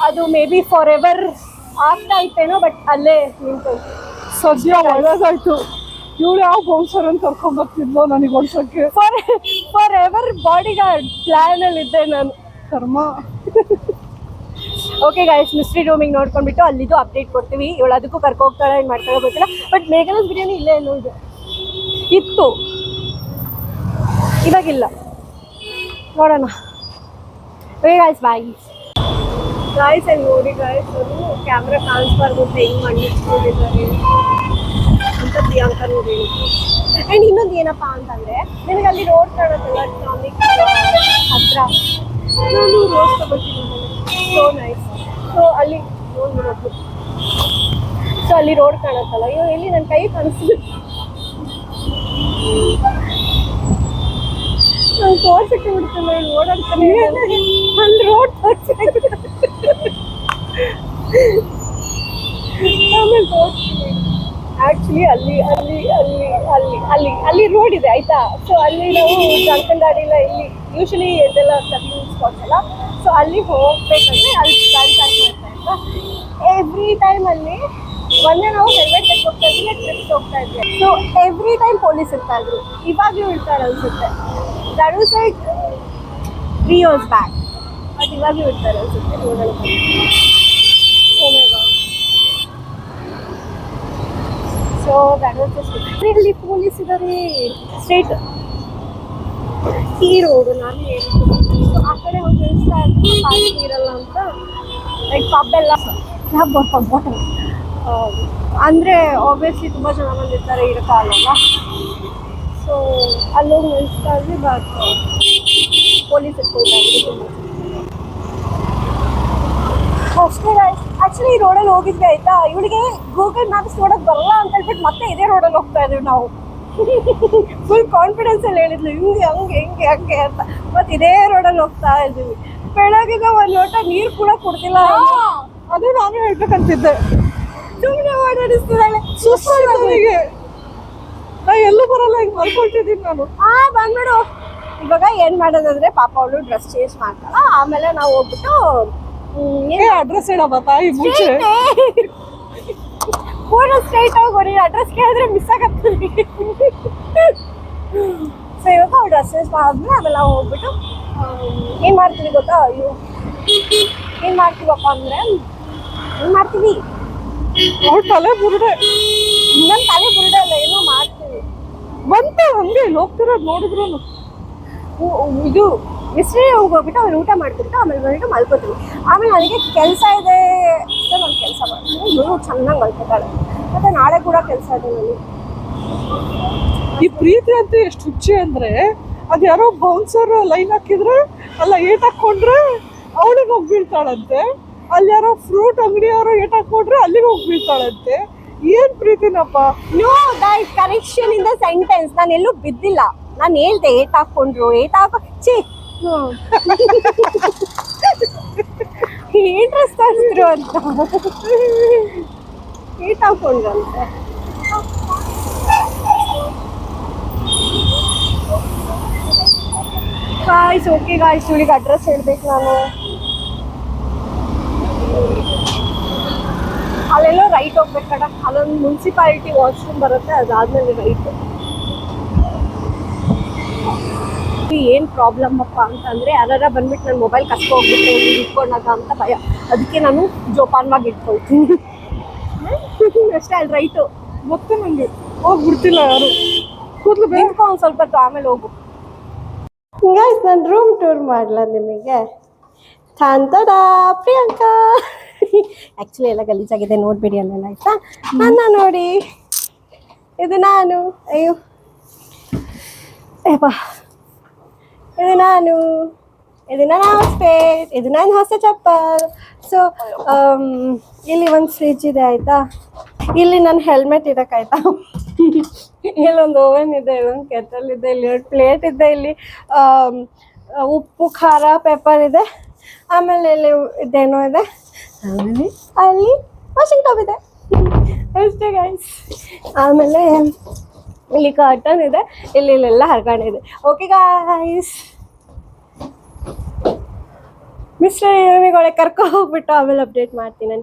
[SPEAKER 1] ಅದು ಮೇ ಬಿ ಫಾರ್ ಎವರ್ ಆಗ್ತಾ ಇತ್ತೇನೋ. ಬಟ್ ಅಲ್ಲೇ ನಿಂತೋಯ್ತು.
[SPEAKER 2] ಸದ್ಯ ಒಳ್ಳೇದಾಯ್ತು. ಇವಳು ಯಾವ ಬೌನ್ಸರ್ ಅಂತ ಕರ್ಕೊಂಡ್ಬರ್ತಿದ್ಲೋ ನನಗೆ ಓಡಿಸೋಕ್ಕೆ.
[SPEAKER 1] ಫಾರ್ ಎವರ್ ಬಾಡಿ ಗಾರ್ಡ್ ಪ್ಲ್ಯಾನಲ್ಲಿ ಇದ್ದೆ ನಾನು.
[SPEAKER 2] ಕರ್ಮ.
[SPEAKER 1] ಓಕೆ ಗೈಸ್, ಮಿಸ್ಟ್ರಿ ರೂಮಿಗೆ ನೋಡ್ಕೊಂಡ್ಬಿಟ್ಟು ಅಲ್ಲಿದ್ದು ಅಪ್ಡೇಟ್ ಕೊಡ್ತೀವಿ. ಇವಳು ಅದಕ್ಕೂ ಕರ್ಕೊ ಹೋಗ್ತಾಳೆ, ಏನು ಮಾಡ್ತಾಳೆ ಗೊತ್ತಿಲ್ಲ. ಬಟ್ ಮೇಘನಾಸ್ ಬಿರಿಯಾನಿ ಇಲ್ಲೇ ಎಲ್ಲೋ ಇದೆ ಇತ್ತು, ಇವಾಗಿಲ್ಲ. ನೋಡೋಣ. ಓಕೆ ಗೈಸ್, ಬಾಯ್. ಗಾಯ್ಸ್ ಅಲ್ಲಿ ನೋಡಿ ಗಾಯ್ಸ್ ಅವರು ಕ್ಯಾಮ್ರಾ ಕಾಣಿಸ್ಬಾರ್ದು ಅಂತ ಹೆಂಗ್ ಮಾಡಿಸ್ಕೊಂಡಿದ್ದಾರೆ ಅಂತ ಪ್ರಿಯಾಂಕಾ ನೋಡಿ. ಆ್ಯಂಡ್ ಇನ್ನೊಂದು ಏನಪ್ಪ ಅಂತಂದರೆ ನಿನಗೆ ಅಲ್ಲಿ ರೋಡ್ ಕಾಣುತ್ತಲ್ಲ ಟಾನಿಕ್ ಹತ್ರ, ನಾನು ರೋಸ್ ತಗೋತೀನಿ ಸೋ ನೈಸ್. ಸೊ ಅಲ್ಲಿ ನೋಡ್ಬಿಡೋದು, ಸೊ ಅಲ್ಲಿ ರೋಡ್ ಕಾಣುತ್ತಲ್ಲ, ಅಯ್ಯೋ ಎಲ್ಲಿ ನನ್ನ ಕೈ ಕಾಣಿಸ್ತು, ನಾನು ತೋರ್ಸಕ್ಕೆ ಬಿಡ್ತಿಲ್ಲ, ಓಡಾಡ್ತಾನೆ ಅಲ್ಲಿ ರೋಡ್ ತೋರ್ಸಕ್ಕೆ ಆಮೇಲೆ ತೋರಿಸ್ತೀನಿ. ಆ್ಯಕ್ಚುಲಿ ಅಲ್ಲಿ ಅಲ್ಲಿ ಅಲ್ಲಿ ಅಲ್ಲಿ ಅಲ್ಲಿ ಅಲ್ಲಿ ರೋಡ್ ಇದೆ ಆಯಿತಾ. ಸೊ ಅಲ್ಲಿ ನಾವು ಜಂಕನ್ ಗಾಡಿ ಎಲ್ಲ ಇಲ್ಲಿ ಯೂಶಲಿ ಇದೆಲ್ಲ ಸರ್ವಿಂಗ್ ಸ್ಪಾಟ್ಸ್ ಎಲ್ಲ, ಸೊ ಅಲ್ಲಿ ಹೋಗ್ಬೇಕಂದ್ರೆ ಅಲ್ಲಿ ಗಾಡಿ ಪಾರ್ಕ್ ಮಾಡ್ತಾ ಇತ್ತು ಎವ್ರಿ ಟೈಮ್. ಅಲ್ಲಿ ಮೊನ್ನೆ ನಾವು ಹೆಲ್ಮೆಟ್ ತೆಗೆದು ಹೋಗ್ತಾ ಇದ್ವಿ, ಟ್ರಿಪ್ಸ್ ಹೋಗ್ತಾ ಇದ್ವಿ. ಸೊ ಎವ್ರಿ ಟೈಮ್ ಪೊಲೀಸ್ ಇರ್ತಾ ಇದ್ರು, ಇವಾಗಲೂ ಇರ್ತಾರೆ ಅನ್ಸುತ್ತೆ. That was like 3 years back, but ಇವಾಗಲೂ ಇರ್ತಾರೆ ಅನ್ಸುತ್ತೆ ರೋಡಲ್ಲಿ. Oh my God. So that was just ಇಲ್ಲಿ ಪೊಲೀಸ್ ಇದ್ದಾರೆ ಸ್ಟ್ರೇಟ್ ಈ ರೋಡು. ನಾನು ಹೇಳಿದ್ದು ಆ ಕಡೆ ಹೋಗಿ ನಿಲ್ಲಿಸ್ತಾ ಇರ್ತೀನಿ, ಪಾರ್ಕಿಂಗ್ ಇರಲ್ಲ ಅಂತ. ಲೈಕ್ ಪಬ್ ಎಲ್ಲ ಪಬ್ ಅಂದರೆ ಆಬ್ವಿಯಸ್ಲಿ ತುಂಬ ಜನ ಬಂದಿರ್ತಾರೆ, ಇರೋಕ್ಕಾಗಲ್ಲ. ಸೊ ಅಲ್ಲೋಗಿ ನಿಲ್ಲಿಸ್ತಾ ಇದ್ವಿ, ಬಟ್ ಪೊಲೀಸ್ ಇಟ್ಕೊಳ್ತಾ ಇದ್ವಿ ತುಂಬ ಅಷ್ಟೇ ಗಾಯ್ಸ್. ಆ್ಯಕ್ಚುಲಿ ಈ ರೋಡಲ್ಲಿ ಹೋಗಿದ್ವಿ ಆಯಿತಾ, ಇವಳಿಗೆ ಗೂಗಲ್ ಮ್ಯಾಪ್ಸ್ ನೋಡೋಕೆ ಬರಲ್ಲ ಅಂತ ಹೇಳ್ಬಿಟ್ಟು ಮತ್ತೆ ಇದೇ ರೋಡಲ್ಲಿ ಹೋಗ್ತಾ ಇದ್ದೀವಿ ನಾವು. ಫುಲ್ ಕಾನ್ಫಿಡೆನ್ಸಲ್ಲಿ ಹೇಳಿದ್ಲು ಹಿಂಗೆ ಹಂಗೆ ಹಿಂಗೆ ಹಂಗೆ ಅಂತ, ಮತ್ತು ಇದೇ ರೋಡಲ್ಲಿ ಹೋಗ್ತಾ ಇದ್ದೀವಿ. ಬೆಳಗಿನ ಒಂದು ಲೋಟ ನೀರು ಕೂಡ ಕೊಡ್ತಿಲ್ಲ.
[SPEAKER 2] ಅದೇ ನಾನು ಹೇಳ್ಬೇಕಂತಿದ್ದೆ,
[SPEAKER 1] ಸುಮ್ಮನೆ ಓಡಾಡಿಸ್ತಿದ್ದಾಳೆ
[SPEAKER 2] ಸುಸ್ತಾಗಿ ನಾ ಎಲ್ಲೂ ಬರಲ್ಲ, ಹಿಂಗೆ ಮಲ್ಕೊಳ್ತಿದ್ದೀನಿ ನಾನು.
[SPEAKER 1] ಬಂದ್ಬಿಡು. ಇವಾಗ ಏನು ಮಾಡೋದಂದ್ರೆ ಪಾಪ ಅವಳು ಡ್ರೆಸ್ ಚೇಂಜ್ ಮಾಡ್ತಾಳ, ಆಮೇಲೆ ನಾವು ಹೋಗ್ಬಿಟ್ಟು
[SPEAKER 2] ಅಡ್ರೆಸ್ ಹೇಳಮ್ಮ ತಾಯಿ ಮುಂಚೆ.
[SPEAKER 1] ಪೂರ ಸ್ಟ್ರೈಟ್ ಆಗಿ ಹೊಡಿ, ಅಡ್ರೆಸ್ ಕೇಳಿದ್ರೆ ಮಿಸ್ ಆಗತ್ತೆ. ಸೊ ಇವಾಗ ಅವ್ರು ಡ್ರೆಸ್ ಚೇಂಜ್ ಮಾಡಿದ್ಮೇಲೆ ಆಮೇಲೆ ನಾವು ಹೋಗ್ಬಿಟ್ಟು ಏನು ಮಾಡ್ತೀವಿ ಗೊತ್ತಾ, ಅಯ್ಯೋ ಏನು ಮಾಡ್ತೀವಪ್ಪ ಅಂದರೆ ಏನು ಮಾಡ್ತೀವಿ,
[SPEAKER 2] ಅವ್ಳ ತಲೆ ಬುರುಡೆ,
[SPEAKER 1] ನನ್ನ ತಲೆ ಬುರುಡೆ ಅಲ್ಲ, ಏನೋ ಮಾಡ್ತೀವಿ.
[SPEAKER 2] ಬಂತ ಹಂಗೆ ಹೋಗ್ತಿರೋದು ನೋಡಿದ್ರು.
[SPEAKER 1] ಇದು ಮಿಸ್ಟ್ರಿ ಹೋಗ್ಬಿಟ್ಟು ಅವ್ರು ಊಟ ಮಾಡ್ತಿರ್ತು, ಆಮೇಲೆ ಬಂದ್ಬಿಟ್ಟು ಮಲ್ಕೋತೀವಿ. ಆಮೇಲೆ ನನಗೆ ಕೆಲಸ ಇದೆ ಅಂತ ನಾನು ಕೆಲಸ ಮಾಡ್ತೀನಿ, ಇವಳು ಚೆನ್ನಾಗಿ ಮಲ್ಕೋತಾಳೆ. ಮತ್ತು ನಾಳೆ ಕೂಡ ಕೆಲಸ ಇದೆ ನನಗೆ.
[SPEAKER 2] ಈ ಪ್ರೀತಿ ಅಂತ ಎಷ್ಟು ಹುಚ್ಚಿ ಅಂದರೆ, ಅದು ಯಾರೋ ಬೌನ್ಸರ್ ಲೈನ್ ಹಾಕಿದ್ರೆ ಅಲ್ಲ ಏಟ್ ಹಾಕ್ಕೊಂಡ್ರೆ ಅವಳಿಗೆ ಹೋಗಿ ಬೀಳ್ತಾಳಂತೆ, ಅಲ್ಲಿ ಯಾರೋ ಫ್ರೂಟ್ ಅಂಗಡಿಯವರು ಏಟ್ ಹಾಕ್ಕೊಂಡ್ರೆ ಅಲ್ಲಿಗೆ ಹೋಗಿ ಬೀಳ್ತಾಳಂತೆ. ಏನು ಪ್ರೀತಿನಪ್ಪ.
[SPEAKER 1] No that correction in the sentence. ನಾನು ಎಲ್ಲೂ ಬಿದ್ದಿಲ್ಲ, ನಾನು ಹೇಳ್ದೆ ಏಟ್ ಹಾಕ್ಕೊಂಡ್ರು, ಏಟ್ ಹಾಕೋ ಚಿ ಇಂಟ್ರೆಸ್ಟ್ ತೋರಿಸಿದ್ರು ಅಂತ ಏಟ್ ಹಾಕ್ಕೊಂಡ್ರು ಅಂತೆ. ಗಾಯ್ಸ್ ಓಕೆ ಗಾಯ್ಸ್, ಇವಳಿಗೆ ಅಡ್ರೆಸ್ ಹೇಳ್ಬೇಕು ನಾನು. ಅಲ್ಲೆಲ್ಲೋ ರೈಟ್ ಹೋಗ್ಬೇಕು ಕಡ, ಅಲ್ಲೊಂದು ಮುನ್ಸಿಪಾಲಿಟಿ ವಾಶ್ರೂಮ್ ಬರುತ್ತೆ, ಅದಾದ್ಮೇಲೆ ರೈಟ್. ಏನು ಪ್ರಾಬ್ಲಮ್ ಅಪ್ಪ ಅಂತಂದರೆ ಯಾರಾರ ಬಂದ್ಬಿಟ್ಟು ನನ್ನ ಮೊಬೈಲ್ ಕಸ್ಕೊಂಡ್ಬಿಟ್ಟು ಇಟ್ಕೊಂಡಾಗ ಅಂತ ಭಯ, ಅದಕ್ಕೆ ನಾನು ಜೋಪಾನವಾಗಿ ಇಟ್ಕೊಳ್ತೀನಿ ಅಷ್ಟೇ. ಅಲ್ಲಿ ರೈಟು
[SPEAKER 2] ಮತ್ತೆ ನನಗೆ ಹೋಗ್ಬಿಡ್ತಿಲ್ಲ ಯಾರು, ಕೂದಲು
[SPEAKER 1] ನಿಂತ್ಕೊ ಒಂದು ಸ್ವಲ್ಪ ಹೊತ್ತು, ಆಮೇಲೆ ಹೋಗು. ಗೈಸ್ ನಾನು ರೂಮ್ ಟೂರ್ ಮಾಡಲ ನಿಮಗೆ. ಥಾಂತಡ ಪ್ರಿಯಾಂಕಾ. ಆ್ಯಕ್ಚುಲಿ ಎಲ್ಲ ಗಲೀಜಾಗಿದೆ, ನೋಡಬೇಡಿ ಅಲ್ಲೆಲ್ಲ ಆಯಿತಾ. ನನ್ನ ನೋಡಿ, ಇದು ನಾನು, ಅಯ್ಯೋ ಏಪಾ, ಇದು ನಾನು, ಇದು ನನ್ನ ಔಟ್ಫಿಟ್, ಇದು ನನ್ನ ಹೊಸ ಚಪ್ಪಲ್. ಸೊ ಇಲ್ಲಿ ಒಂದು ಫ್ರಿಜ್ ಇದೆ ಆಯಿತಾ, ಇಲ್ಲಿ ನನ್ನ ಹೆಲ್ಮೆಟ್ ಇರೋಕ್ಕಾಯ್ತಾ, ಇಲ್ಲೊಂದು ಓವನ್ ಇದೆ, ಇಲ್ಲೊಂದು ಕೆಟಲ್ ಇದೆ, ಇಲ್ಲಿ ಒಂದು ಪ್ಲೇಟ್ ಇದೆ, ಇಲ್ಲಿ ಉಪ್ಪು ಖಾರ ಪೆಪ್ಪರ್ ಇದೆ, ಆಮೇಲೆ ಇಲ್ಲಿ ಇದೇನೋ ಇದೆ, ಆಮೇಲೆ ಅಲ್ಲಿ ವಾಷಿಂಗ್ ಟಬ್ ಇದೆ ಅಷ್ಟೇ ಗೈಸ್. ಆಮೇಲೆ ಇಲ್ಲಿ ಕರ್ಟನ್ ಇದೆ, ಇಲ್ಲೆಲ್ಲ ಹರ್ಕೊಂಡಿದೆ. ಓಕೆ ಗಾಯ್ಸ್, ಮಿಸ್ಟರ್ ನಿಮಗೆ ಕರ್ಕೊ ಹೋಗ್ಬಿಟ್ಟು ಆಮೇಲೆ ಅಪ್ಡೇಟ್ ಮಾಡ್ತೀನಿ.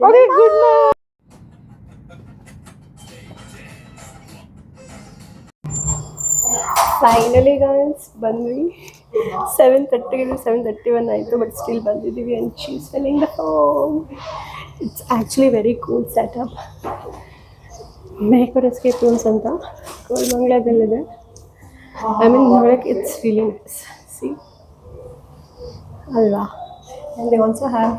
[SPEAKER 1] ಫೈನಲಿ ಗೈಸ್ ಬಂದ್ವಿ. 7:30 7:31 ಆಯಿತು, ಬಟ್ ಸ್ಟಿಲ್ ಬಂದಿದ್ದೀವಿ. And she is feeling the home. It's actually very cool setup. Maker escape rooms ಅಂತ ಕೋಲ್ಮಂಗ್ಲದಲ್ಲಿದೆ. ಐ ಮೀನ್ ನೋಡೋಕ್ಕೆ ಇಟ್ಸ್ ರಿಯಲಿ ನೈಸ್, ಸಿ ಅಲ್ವಾ. And they also have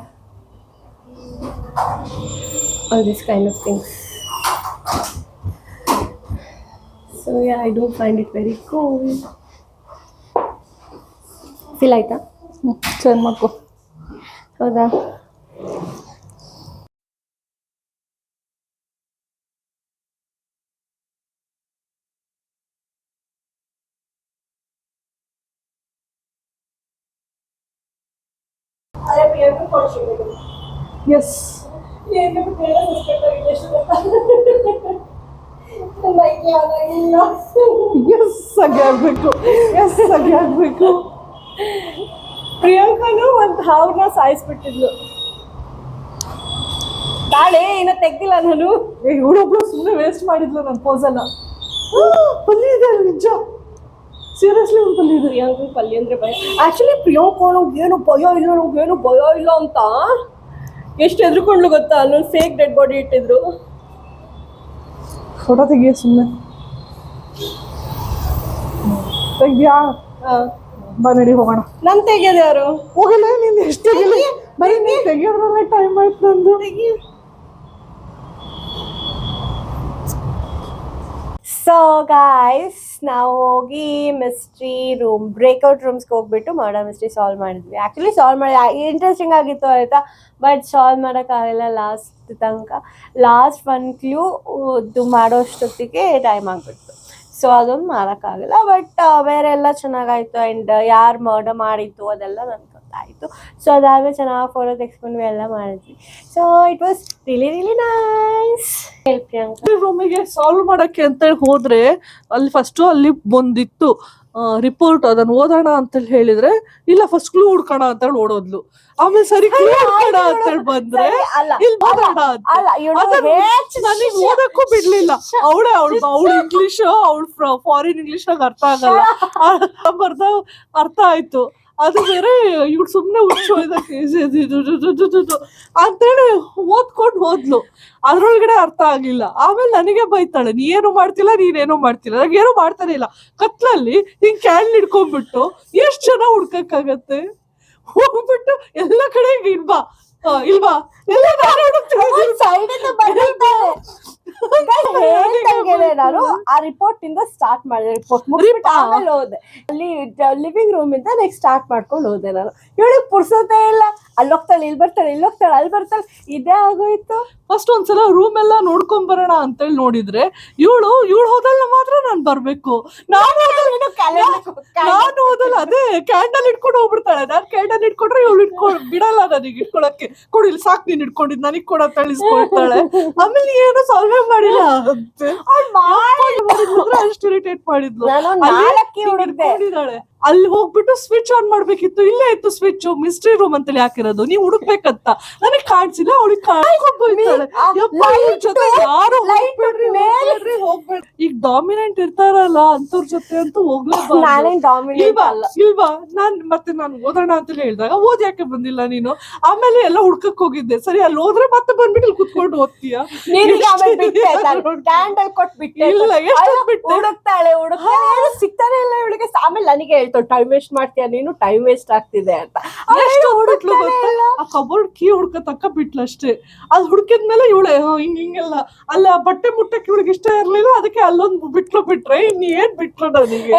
[SPEAKER 1] all this kind of things. So yeah, I do find it very cool. Feel ಆಯ್ತಾ?
[SPEAKER 2] Change ಮಾಡ್ಕೊ.
[SPEAKER 1] ಹೌದಾ?
[SPEAKER 2] S S ಆಗಿ ಆಗ್ಬೇಕು, S ಆಗಿ ಆಗ್ಬೇಕು.
[SPEAKER 1] ಪ್ರಿಯಾಂಕನು ಒಂದು ಹಾವನ್ನ ಸಾಯಿಸ್ಬಿಟ್ಟಿದ್ಲು. ತಾಳೆ ಇನ್ನ ತೆಗ್ದಿಲ್ಲ ನಾನು.
[SPEAKER 2] ಇವಳೊಬ್ಳು ಸುಮ್ಮನೆ ವೇಸ್ಟ್ ಮಾಡಿದ್ಲು ನನ್ನ ಪೋಸನ್ನ. ಪಲ್ಲಿ ಇದೆ ನಿಜ, ಸೀರಿಯಸ್ಲಿ ಒಂದು ಪಲ್ಲಿ ಇದೆ.
[SPEAKER 1] ಪ್ರಿಯಾಂಕ ಪಲ್ಯ ಅಂದ್ರೆ ಭಯ. ಆಕ್ಚುಲಿ ಪ್ರಿಯಾಂಕ ಏನು ಭಯ ಇಲ್ಲ ಅಂತ ಎಷ್ಟು ಎದ್ರುಕೊಂಡ್ಲು ಗೊತ್ತಾ? ಅಲ್ಲೊಂದು ಫೇಕ್ ಡೆಡ್ ಬಾಡಿ ಇಟ್ಟಿದ್ರು.
[SPEAKER 2] ಫೋಟೋ ತೆಗಿಯ ಸುಮ್ಮನೆ. ತೆಗ್ಯಾ? ಬಾ ನಡಿ ಹೋಗೋಣ.
[SPEAKER 1] ನನ್ ತೆಗಿಯೋದು ಯಾರು?
[SPEAKER 2] ಹೋಗಲ್ಲ, ನೀನು ಎಷ್ಟು ತೆಗಿಲಿ, ಬರೀ ನೀನು ತೆಗಿಯೋದ್ರಲ್ಲೇ ಟೈಮ್ ಆಯ್ತು ನಂದು.
[SPEAKER 1] ಸೊ ಗಾಯ್ಸ್, ನಾವು ಹೋಗಿ ಮಿಸ್ಟ್ರಿ ರೂಮ್, ಬ್ರೇಕ್ಔಟ್ ರೂಮ್ಸ್ಗೆ ಹೋಗ್ಬಿಟ್ಟು ಮರ್ಡರ್ ಮಿಸ್ಟ್ರಿ ಸಾಲ್ವ್ ಮಾಡಿದ್ವಿ. ಆ್ಯಕ್ಚುಲಿ ಸಾಲ್ವ್ ಮಾಡಿ ಇಂಟ್ರೆಸ್ಟಿಂಗ್ ಆಗಿತ್ತು ಆಯಿತಾ, ಬಟ್ ಸಾಲ್ವ್ ಮಾಡೋಕ್ಕಾಗಲ್ಲ ಲಾಸ್ಟ್ ತನಕ. ಲಾಸ್ಟ್ ಒನ್ ಕ್ಲೂ ಮಾಡೋಷ್ಟೊತ್ತಿಗೆ ಟೈಮ್ ಆಗಿಬಿಡ್ತು. ಸೊ ಅದೊಂದು ಮಾಡೋಕ್ಕಾಗಲ್ಲ. ಬಟ್ ಬೇರೆ ಎಲ್ಲ ಚೆನ್ನಾಗಾಯಿತು. ಆ್ಯಂಡ್ ಯಾರು ಮರ್ಡರ್ ಮಾಡಿತ್ತು ಅದೆಲ್ಲ ನನಗೆ ಗೊತ್ತಾಯಿತು. ಸೊ ಅದಾದಮೇಲೆ ಚೆನ್ನಾಗಿ ಫೋಟೋ ತೆಗೆಸ್ಕೊಂಡ್ವಿ, ಎಲ್ಲ ಮಾಡಿದ್ವಿ. So it was really nice. Priyanka
[SPEAKER 2] ರೂಮಿಗೆ ಸಾಲ್ವ್ ಮಾಡಕ್ಕೆ ಅಂತೇಳಿ ಹೋದ್ರೆ ಅಲ್ಲಿ ಫಸ್ಟು ಅಲ್ಲಿ ಬಂದಿತ್ತು ರಿಪೋರ್ಟ್, ಅದನ್ನ ಓದೋಣ ಅಂತೇಳಿ ಹೇಳಿದ್ರೆ ಇಲ್ಲ ಫಸ್ಟ್ ಕ್ಲೂ ಹುಡ್ಕೋಣ ಅಂತೇಳಿ ಓಡೋದ್ಲು. ಆಮೇಲೆ ಸರಿ ಕ್ಲೂ ಹುಡ್ಕೋಣ ಅಂತೇಳಿ ಬಂದ್ರೆ ಇಲ್ಲಿ ಓದೋಣ ಅಂತ ನನಗೆ ಓದಕ್ಕೂ ಬಿಡ್ಲಿಲ್ಲ. ಅವಳು ಇಂಗ್ಲಿಷ್, ಅವಳು ಫಾರಿನ್ ಇಂಗ್ಲಿಷ್ನಾಗ ಅರ್ಥ ಆಗಲ್ಲ, ಅರ್ಥ ಆಯ್ತು. ಅದು ಬೇರೆ ಇವ್ಳು ಸುಮ್ಮನೆ ಹುಚ್ಚೋದಕ್ಕೆ ಅಂತೇಳಿ ಓದ್ಕೊಂಡು ಹೋದ್ಲು. ಅದ್ರೊಳಗಡೆ ಅರ್ಥ ಆಗ್ಲಿಲ್ಲ. ಆಮೇಲೆ ನನಗೆ ಬೈತಾಳೆ, ನೀನು ಮಾಡ್ತಿಲ್ಲ, ನನಗೇನು ಮಾಡ್ತಾನೆ ಇಲ್ಲ. ಕತ್ಲಲ್ಲಿ ಹಿಂಗ್ ಕ್ಯಾಂಡಲ್ ಹಿಡ್ಕೊಂಡ್ಬಿಟ್ಟು ಎಷ್ಟ್ ಜನ ಹುಡ್ಕಕ್ಕಾಗತ್ತೆ? ಹೋಗ್ಬಿಟ್ಟು ಎಲ್ಲ ಕಡೆ ಇಲ್ವಾ ಎಲ್ಲ
[SPEAKER 1] ನಾನು ಆ ರಿಪೋರ್ಟ್ ಇಂದ ಸ್ಟಾರ್ಟ್ ಮಾಡಿದೆ. ರಿಪೋರ್ಟ್ ಮುಗಿಸ್ಬಿಟ್ಟು ಆಮೇಲೆ ಹೋದೆ. ಅಲ್ಲಿ ಲಿವಿಂಗ್ ರೂಮ್ ಇಂದ ನೆಕ್ಸ್ಟ್ ಸ್ಟಾರ್ಟ್ ಮಾಡ್ಕೊಂಡು ಹೋದೆ ನಾನು. ಇವಳಿಗೆ ಪುರ್ಸೋದೇ ಇಲ್ಲ. ಅಲ್ಲೋಗ್ತಾಳೆ, ಇಲ್ಲಿ ಬರ್ತಾಳೆ, ಅಲ್ಲಿ ಬರ್ತಾಳೆ, ಇದೇ ಆಗೋಯ್ತು.
[SPEAKER 2] ಫಸ್ಟ್ ಒಂದ್ಸಲ ರೂಮ್ ಎಲ್ಲ ನೋಡ್ಕೊಂಡ್ ಬರೋಣ ಅಂತೇಳಿ ನೋಡಿದ್ರೆ ಇವಳು ಹೋದಲ್ಲ ಮಾತ್ರ ನಾನ್ ಬರ್ಬೇಕು. ನಾನು ಹೋದಲ್ಲ, ಅದೇ ಕ್ಯಾಂಡಲ್ ಇಟ್ಕೊಂಡು ಹೋಗ್ಬಿಡ್ತಾಳೆ. ನಾನ್ ಕ್ಯಾಂಡಲ್ ಇಟ್ಕೊಂಡ್ರೆ ಇವಳು ಬಿಡಲ್ಲ ನನಗೆ ಇಟ್ಕೊಳಕ್ಕೆ. ಕೊಡು ಇಲ್ಲಿ ಸಾಕು, ನೀನ್ ಇಟ್ಕೊಂಡಿದ್ ನನಗ್ ಕೊಡ ತಳಿಸ್ಕೊಳ್ತಾಳೆ. ಆಮೇಲೆ ಏನು ಸಾಲ್ವ್ ಮಾಡಿಲ್ಲ ಅಂತೆ, ಅಷ್ಟು ಇರಿಟೇಟ್ ಮಾಡಿದ್ಲು. ಇಟ್ಕೊಂಡಿದ್ದಾಳೆ. ಅಲ್ಲಿ ಹೋಗ್ಬಿಟ್ಟು ಸ್ವಿಚ್ ಆನ್ ಮಾಡ್ಬೇಕಿತ್ತು, ಇಲ್ಲೇ ಇತ್ತು ಸ್ವಿಚ್. ಮಿಸ್ಟ್ರಿ ರೂಮ್ ಅಂತೇಳಿ ಹಾಕಿರೋದು, ನೀವ್ ಹುಡುಕ್ಬೇಕಂತ ನನಗ್ ಕಾಣಿಸಿಲ್ಲ. ಅವಳಿಗೆ ಕಾಣ್ಕೊಂಡ್ಬೋಯ್ತಾಳೆ. ಯಾರು ಹೋಗ್ಬೇಡ್ರಿ. ಈಗ ಡಾಮಿನೆಂಟ್ ಇರ್ತಾರಲ್ಲ ಅಂತವ್ರ ಜೊತೆ ಅಂತೂ ಹೋಗ್ಲೇಬಾರ್ದು. ಇಲ್ವಾ? ನಾನು ಓದೋಣ ಅಂತ ಹೇಳಿದಾಗ ಓದ್ ಯಾಕೆ ಬಂದಿಲ್ಲ ನೀನು? ಆಮೇಲೆ ಎಲ್ಲ ಹುಡ್ಕಕ್ ಹೋಗಿದ್ದೆ. ಸರಿ, ಅಲ್ಲಿ ಹೋದ್ರೆ ಮತ್ತೆ ಬಂದ್ಬಿಟ್ಟು ಇಲ್ಲಿ ಕುತ್ಕೊಂಡು ಓದ್ತೀಯ?
[SPEAKER 1] ಕ್ಯಾಂಡಲ್ ಕೊಟ್ಬಿಟ್ಟೆ.
[SPEAKER 2] ಇಲ್ಲ, ಎಷ್ಟು ಬಿಟ್ಟೆ?
[SPEAKER 1] ಹುಡುಕ್ತಾಳೆ ಸಿಗ್ತಾನೆ ಇಲ್ಲ ಇವಳಿಗೆ. ಆಮೇಲೆ ನನಗೆ ಹೇಳ್ತಾಳೆ, ಟೈಮ್ ವೇಸ್ಟ್ ಮಾಡ್ತೀಯ ನೀನು, ಟೈಮ್ ವೇಸ್ಟ್ ಆಗ್ತಿದೆ ಅಂತ.
[SPEAKER 2] ಹುಡುಕ್ಲು ಗೊತ್ತಾ? ಆ ಕಬೋರ್ಡ್ ಕೀ ಹುಡ್ಕತಕ್ಕ ಬಿಟ್ಲು ಅಷ್ಟೇ. ಅದು ಹುಡುಕಿದ್ಮೇಲೆ ಇವಳೆ ಹಿಂಗೆಲ್ಲ ಅಲ್ಲಿ ಆ ಬಟ್ಟೆ ಮುಟ್ಟಕ್ಕೆ ಇವಳಿಗೆ ಇಷ್ಟ ಇರ್ಲಿಲ್ಲ, ಅದಕ್ಕೆ ಅಲ್ಲೊಂದು ಬಿಟ್ರೆ ಏನ್ ಬಿಟ್ರು ನನಗೆ.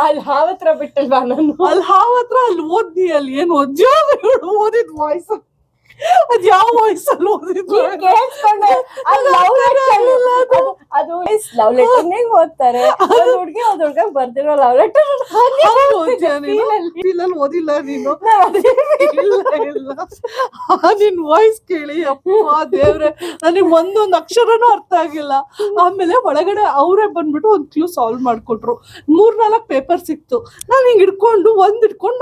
[SPEAKER 1] ಅಲ್ಲಿ ಹಾವತ್ರ ಬಿಟ್ಟಲ್ವಾ ನಾನು? ಅಲ್ಲಿ
[SPEAKER 2] ಹಾವತ್ರ ಅಲ್ಲಿ ಓದ್ನಿ, ಅಲ್ಲಿ ಏನ್ ಓದ್ಯೋ ಓದಿದ್ ವಾಯ್ಸ್ ಅದ್ ಯಾವ ವಯಸ್ಸಲ್ಲಿ ಓದಿದ್ರು
[SPEAKER 1] ಅದು ಲವ್ ಲೆಟರ್ ಓದ್ತಾರೆ. ಹುಡುಗಿ ಹುಡುಗ ಬರ್ದಿರೋ ಲವ್ ಲೆಟರ್
[SPEAKER 2] ಓದಿಲ್ಲ ನೀನು? ನಿನ್ ವಾಯ್ಸ್ ಕೇಳಿ ಅಪ್ಪ ದೇವ್ರೆ, ನನಗೆ ಒಂದೊಂದು ಅಕ್ಷರನೂ ಅರ್ಥ ಆಗಿಲ್ಲ. ಆಮೇಲೆ ಒಳಗಡೆ ಅವರೇ ಬಂದ್ಬಿಟ್ಟು ಒಂದ್ ಕ್ಲೂ ಸಾಲ್ವ್ ಮಾಡ್ಕೊಟ್ರು. 3-4 ಪೇಪರ್ ಸಿಕ್ತು. ನಾನು ಹಿಂಗ್ ಇಟ್ಕೊಂಡು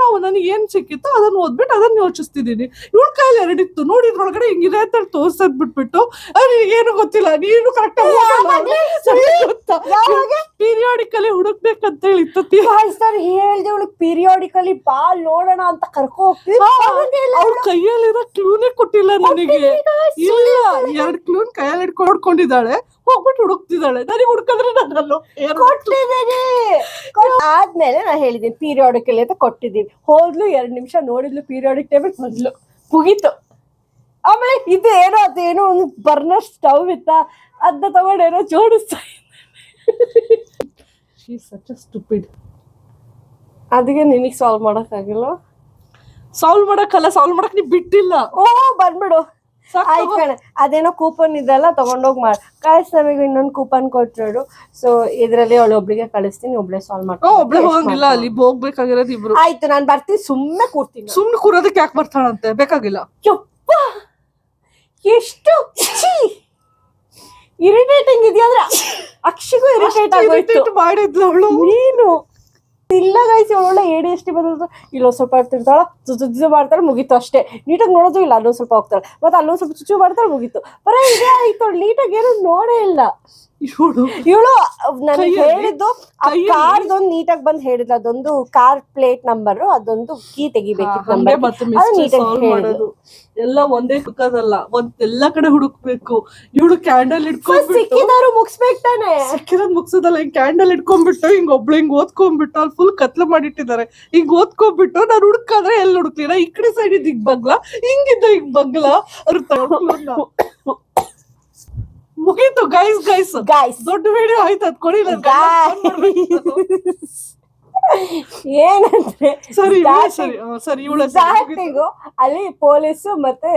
[SPEAKER 2] ನಾವು ನನಗೆ ಏನ್ ಸಿಕ್ಕಿತ್ತು ಅದನ್ನ ಓದ್ಬಿಟ್ಟು ಅದನ್ನ ಯೋಚಿಸ್ತಿದ್ದೀನಿ. ಇವಳ ಕೈಲಿ 2 ಇತ್ತು, ನೋಡಿದ್ರೊಳಗಡೆ ಹಿಂಗಿದೆ ಅಂತ ತೋರ್ಸದ್ ಬಿಟ್ಬಿಟ್ಟು ಏನು ಗೊತ್ತಿಲ್ಲ, ನೀನು ಕರೆಕ್ಟ್ ಪೀರಿಯಾಡಿಕಲಿ ಹುಡುಕ್ಬೇಕಂತ ಹೇಳಿತ್ತು.
[SPEAKER 1] ಹೇಳ್ದೆ ಅವಳು ಪೀರಿಯಾಡಿಕಲಿ ಬಾ ನೋಡೋಣ ಅಂತ ಕರ್ಕೊ ಹೋಗ್ತೀವಿ.
[SPEAKER 2] ಅವ್ಳ ಕೈಯಲ್ಲಿರೋ ಕ್ಲೂನೇ ಕೊಟ್ಟಿಲ್ಲ ನನಗೆ. ಇಲ್ಲ, 2 ಕ್ಲೂನ್ ಕೈಯಲ್ಲಿ ಹಿಡ್ಕೊಂಡಿದ್ದಾಳೆ, ಹೋಗ್ಬಿಟ್ಟು ಹುಡುಕ್ತಿದ್ದಾಳೆ. ನನಗೆ ಹುಡ್ಕಂದ್ರೆ ನಾನು
[SPEAKER 1] ಕೊಟ್ಟಿದ್ದೀನಿ. ಆದ್ಮೇಲೆ ನಾನು ಹೇಳಿದ್ದೀನಿ ಪೀರಿಯಾಡಿಕಲಿ ಅಂತ ಕೊಟ್ಟಿದ್ದೀನಿ. ಹೋದ್ಲು 2 ನಿಮಿಷ ನೋಡಿದ್ಲು ಪೀರಿಯಾಡಿಕ್ ಟೇಬಲ್ ಬಂದ್ಲು, ಮುಗೀತು. ಆಮೇಲೆ ಇದೇನೋ ಅದೇನೋ ಒಂದು ಬರ್ನರ್ ಸ್ಟವ್ ಇತ್ತ ಅದನ್ನ ತಗೊಂಡು ಏನೋ ಜೋಡಿಸ್ತಾ
[SPEAKER 2] ಸಚ್ ಸ್ಟುಪಿಡ್.
[SPEAKER 1] ಅದಕ್ಕೆ ನಿನಗೆ ಸಾಲ್ವ್ ಮಾಡೋಕ್ಕಾಗಿಲ್ಲ.
[SPEAKER 2] ಸಾಲ್ವ್ ಮಾಡಕ್ ನೀ ಬಿಟ್ಟಿಲ್ಲ.
[SPEAKER 1] ಓ ಬಂದ್ಬಿಡು. ಆಯ್ತು ಕಣೆ, ಅದೇನೋ ಕೂಪನ್ ಇದೆಲ್ಲ ತಗೊಂಡೋಗಿ ಮಾಡಿ ಗಾಯ್ಸ್. ನಮಗೆ ಇನ್ನೊಂದು ಕೂಪನ್ ಕೊಟ್ಟರು. ಸೊ ಇದರಲ್ಲಿ ಅವಳು ಒಬ್ಳಿಗೆ ಕಳಿಸ್ತೀನಿ, ಒಬ್ಳೆ ಸಾಲ್ವ್ ಮಾಡ್ತೀನಿ.
[SPEAKER 2] ಒಬ್ಳೆ ಹೋಗಂಗಿಲ್ಲ, ಅಲ್ಲಿ ಹೋಗ್ಬೇಕಾಗಿರೋದು ಇಬ್ರು.
[SPEAKER 1] ಆಯ್ತು ನಾನು ಬರ್ತೀನಿ, ಸುಮ್ಮನೆ ಕೂರ್ತೀನಿ.
[SPEAKER 2] ಸುಮ್ನೆ ಕೂರೋದಕ್ಕೆ ಯಾಕೆ ಬರ್ತಾಳಂತೆ? ಬೇಕಾಗಿಲ್ಲ.
[SPEAKER 1] ಯಪ್ಪ ಎಷ್ಟು ಇರಿಟೇಟಿಂಗ್ ಇದೆಯಂದ್ರೆ ಅಕ್ಷಿಗೂ ಇರಿಟೇಟ್ ಆಗೋಯ್ತು.
[SPEAKER 2] ಮಾಡಿದ್ಲು ಅವಳು.
[SPEAKER 1] ನೀನು ಇಲ್ಲ ಗಾಯ್ಸ್, ಒಳ್ಳೆ ADHD ಬಂದದ್ದು. ಇಲ್ಲೊಂದು ಸ್ವಲ್ಪ ಇರ್ತಿರ್ತಾಳ, ಚುಚ್ಚು ಮಾಡ್ತಾಳೆ, ಮುಗೀತು ಅಷ್ಟೇ. ನೀಟಾಗಿ ನೋಡೋದು ಇಲ್ಲ, ಅಲ್ಲೊಂದು ಸ್ವಲ್ಪ ಹೋಗ್ತಾಳೆ, ಮತ್ತೆ ಅಲ್ಲೊಂದು ಸ್ವಲ್ಪ ಚುಚ್ಚು ಮಾಡ್ತಾಳೆ, ಮುಗೀತು. ಬರೀ ಇದೇ ಆಯ್ತು. ನೀಟಾಗಿ ಏನು ನೋಡೇ ಇಲ್ಲ ಇವಳು. ನನಗೆ ಹೇಳಿದ್ದು ಆ ಕಾರ್ದೊಂದು ನೀಟಾಗಿ ಬಂದು ಹೇಳಿದ್ಲು. ಅದೊಂದು ಕಾರ್ ಪ್ಲೇಟ್ ನಂಬರ್, ಅದೊಂದು ಕೀ ತೆಗಿಬೇಕಿತ್ತು ನಂಬರ್.
[SPEAKER 2] ಎಲ್ಲ ಒಂದೇ ಕುಕ್ಕದಲ್ಲ, ಎಲ್ಲ ಕಡೆ ಹುಡುಕ್ಬೇಕು. ಇವಳು ಕ್ಯಾಂಡಲ್ ಇಟ್ಕೊಂಡು
[SPEAKER 1] ಸಿಕ್ಕಿದಾರು ಮುಗಿಸ್ಬೇಕು ತಾನೆ.
[SPEAKER 2] ಸಿಕ್ಕಿರೋದ್ ಮುಗ್ಸೋದಲ್ಲ, ಹಿಂಗ್ ಕ್ಯಾಂಡಲ್ ಇಟ್ಕೊಂಡ್ಬಿಟ್ಟು ಹಿಂಗ್ ಒಬ್ಳು ಹಿಂಗ್ ಓದ್ಕೊಂಡ್ಬಿಟ್ಟು ಅಲ್ಲಿ ಫುಲ್ ಕತ್ಲು ಮಾಡಿಟ್ಟಿದ್ದಾರೆ. ಹಿಂಗ್ ಓದ್ಕೊಂಡ್ಬಿಟ್ಟು ನಾನು ಹುಡುಕಾದ್ರೆ ಎಲ್ಲಿ ಹುಡುಕ್ಲಿಲ್ಲ. ಈ ಕಡೆ ಸೈಡ್ ಹಿಂಗ್ ಬಗ್ಲ, ಹಿಂಗಿದ್ದ ಹಿಂಗ್ ಬಗ್ಲ ಮುಗೀತು. ಗೈಸ್ ದೊಡ್ಡ ವಿಡಿಯೋ ಆಯ್ತು, ಅದ್ ಕೊಡಿ.
[SPEAKER 1] ಏನಂದ್ರೆ
[SPEAKER 2] ಸರಿ
[SPEAKER 1] ಸ್ಟಾರ್ಟಿಂಗು ಅಲ್ಲಿ ಪೊಲೀಸು ಮತ್ತೆ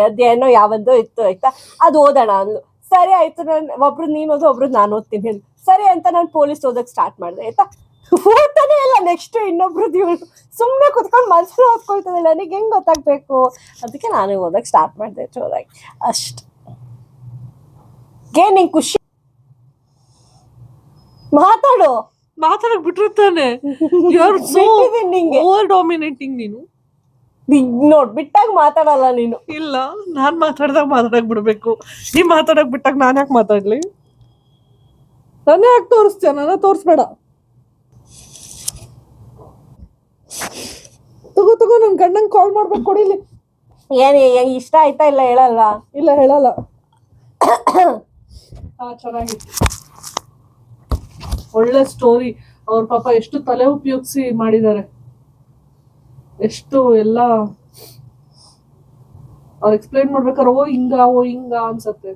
[SPEAKER 1] ಅದೇನೋ ಯಾವಂದೋ ಇತ್ತು ಆಯ್ತಾ, ಅದು ಓದೋಣ ಅಂದ್ಲು. ಸರಿ ಆಯ್ತು, ನಾನು ಒಬ್ರು ನೀನ್ ಓದು, ಒಬ್ರು ನಾನು ಓದ್ತೀನಿ ಅಂದ್ಲು. ಸರಿ ಅಂತ ನಾನು ಪೊಲೀಸ್ ಓದಕ್ ಸ್ಟಾರ್ಟ್ ಮಾಡಿದೆ ಆಯ್ತಾ. ಓದ್ತಾನೆ ಇಲ್ಲ. ನೆಕ್ಸ್ಟ್ ಇನ್ನೊಬ್ರದ್ದು ಇವಳು ಸುಮ್ಮನೆ ಕುತ್ಕೊಂಡು ಮನ್ಸಲ್ಲಿ ಓದ್ಕೊಳ್ತದೆ. ನನಗೆ ಹೆಂಗ್ ಗೊತ್ತಾಗ್ಬೇಕು? ಅದಕ್ಕೆ ನಾನೇ ಓದಕ್ ಸ್ಟಾರ್ಟ್ ಮಾಡಿದೆ ಜೋರಾಗಿ ಅಷ್ಟು. ನಿಂಗೆ ಖುಷಿ
[SPEAKER 2] ಮಾತಾಡಕ್ ಬಿಟ್ಟಿರ್ತಾನೆ.
[SPEAKER 1] ನಿಂಗೆ
[SPEAKER 2] ಓವರ್ ಡಾಮಿನೇಟಿಂಗ್ ನೀನು.
[SPEAKER 1] ನೋಡ್ ಬಿಟ್ಟಾಗ ಮಾತಾಡಲ್ಲ ನೀನು.
[SPEAKER 2] ಇಲ್ಲ, ನಾನ್ ಮಾತಾಡಕ್ ಬಿಡ್ಬೇಕು. ನೀ ಮಾತಾಡಕ್ ಬಿಟ್ಟಾಗ ನಾನ್ ಯಾಕೆ ಮಾತಾಡ್ಲಿ? ನಾನೇ ಯಾಕೆ ತೋರಿಸ್ತೇನೆ? ನನ್ನ ತೋರಿಸ್ಬೇಡ. ತಗೋ ನನ್ ಗಂಡಂಗ್ ಕಾಲ್ ಮಾಡ್ಬೇಕು, ಕೊಡಿಲಿ.
[SPEAKER 1] ಏನ್ ಇಷ್ಟ ಆಯ್ತಾ? ಇಲ್ಲ ಹೇಳಲ್ವಾ?
[SPEAKER 2] ಇಲ್ಲ ಹೇಳಲ್ಲ. ಚೆನ್ನಾಗಿತ್ತು, ಒಳ್ಳೆ ಸ್ಟೋರಿ. ಅವ್ರ ಪಾಪ ಎಷ್ಟು ತಲೆ ಉಪಯೋಗಿಸಿ ಮಾಡಿದ್ದಾರೆ, ಎಷ್ಟು ಎಲ್ಲ ಅವ್ರು ಎಕ್ಸ್ಪ್ಲೈನ್ ಮಾಡ್ಬೇಕಾದ್ರೆ ಓ ಹಿಂಗ ಅನ್ಸತ್ತೆ.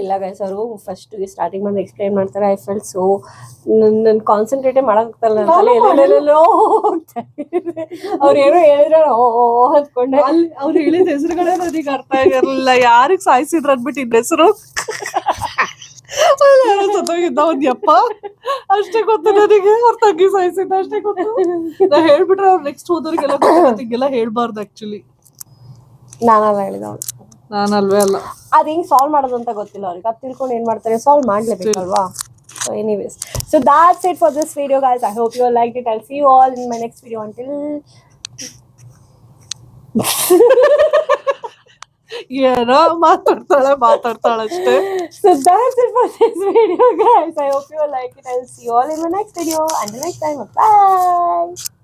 [SPEAKER 1] ಇಲ್ಲ ಗೈಸ್, ಅವರು ಫಸ್ಟ್ ಸ್ಟಾರ್ಟಿಂಗ್ ಬಂದು ಎಕ್ಸ್ಪ್ಲೈನ್ ಮಾಡ್ತಾರೆ. ಐ ಫೆಲ್ಟ್ ಸೋ ನನ್ ಕಾನ್ಸಂಟ್ರೇಟೇ ಮಾಡಕ್ಕಾಗಲ್ಲ. ಅವ್ರು ಏನೋ ಹೇಳಿದ್ರೆ ಅಂದ್ಕೊಂಡೆ.
[SPEAKER 2] ಅವ್ರು ಹೇಳಿದ ಹೆಸರುಗಳೇ ನನಗೆ ಅರ್ಥ ಆಗಿರಲಿಲ್ಲ. ಯಾರಿಗ್ ಸಾಯಿಸಿದ್ರು ಅಂದ್ಬಿಟ್ಟು ಇನ್ನ ಹೆಸರು ಸತ್ತೋಗಿದ್ದ ಒಂದ್ ಯಪ್ಪ ಅಷ್ಟೇ ಗೊತ್ತು ನನಗೆ. ಅವ್ರ ತಂಗಿ ಸಾಯಿಸಿದ್ದ ಅಷ್ಟೇ ಗೊತ್ತು. ನಾ ಹೇಳ್ಬಿಟ್ರೆ ಅವ್ರು ನೆಕ್ಸ್ಟ್ ಹೋದವ್ರಿಗೆಲ್ಲ ಹಿಂಗೆಲ್ಲ ಹೇಳ್ಬಾರ್ದು. ಆಕ್ಚುಲಿ
[SPEAKER 1] ನಾನಲ್ಲ ಹೇಳಿದವಳು,
[SPEAKER 2] ನಾನಲ್ವೇ ಅಲ್ಲ.
[SPEAKER 1] ಅದ್ ಹೆಂಗ್ ಸಾಲ್ವ್ ಮಾಡೋದು ಅಂತ ಗೊತ್ತಿಲ್ಲ ಅವ್ರಿಗೆ. ಅದ್ ತಿಳ್ಕೊಂಡು ಏನ್ ಮಾಡ್ತಾರೆ, solve ಮಾಡ್ಲೇಬೇಕಲ್ವಾ. So anyways, so that's it for this video guys. I hope you all liked it. I'll see you all in my next video. Until
[SPEAKER 2] ಏನೋ ಮಾತಾಡ್ತಾಳೆ ಅಷ್ಟೇ.
[SPEAKER 1] So that's it for this video guys. I hope you all like it. I'll see you all in my next video. Until next time, bye.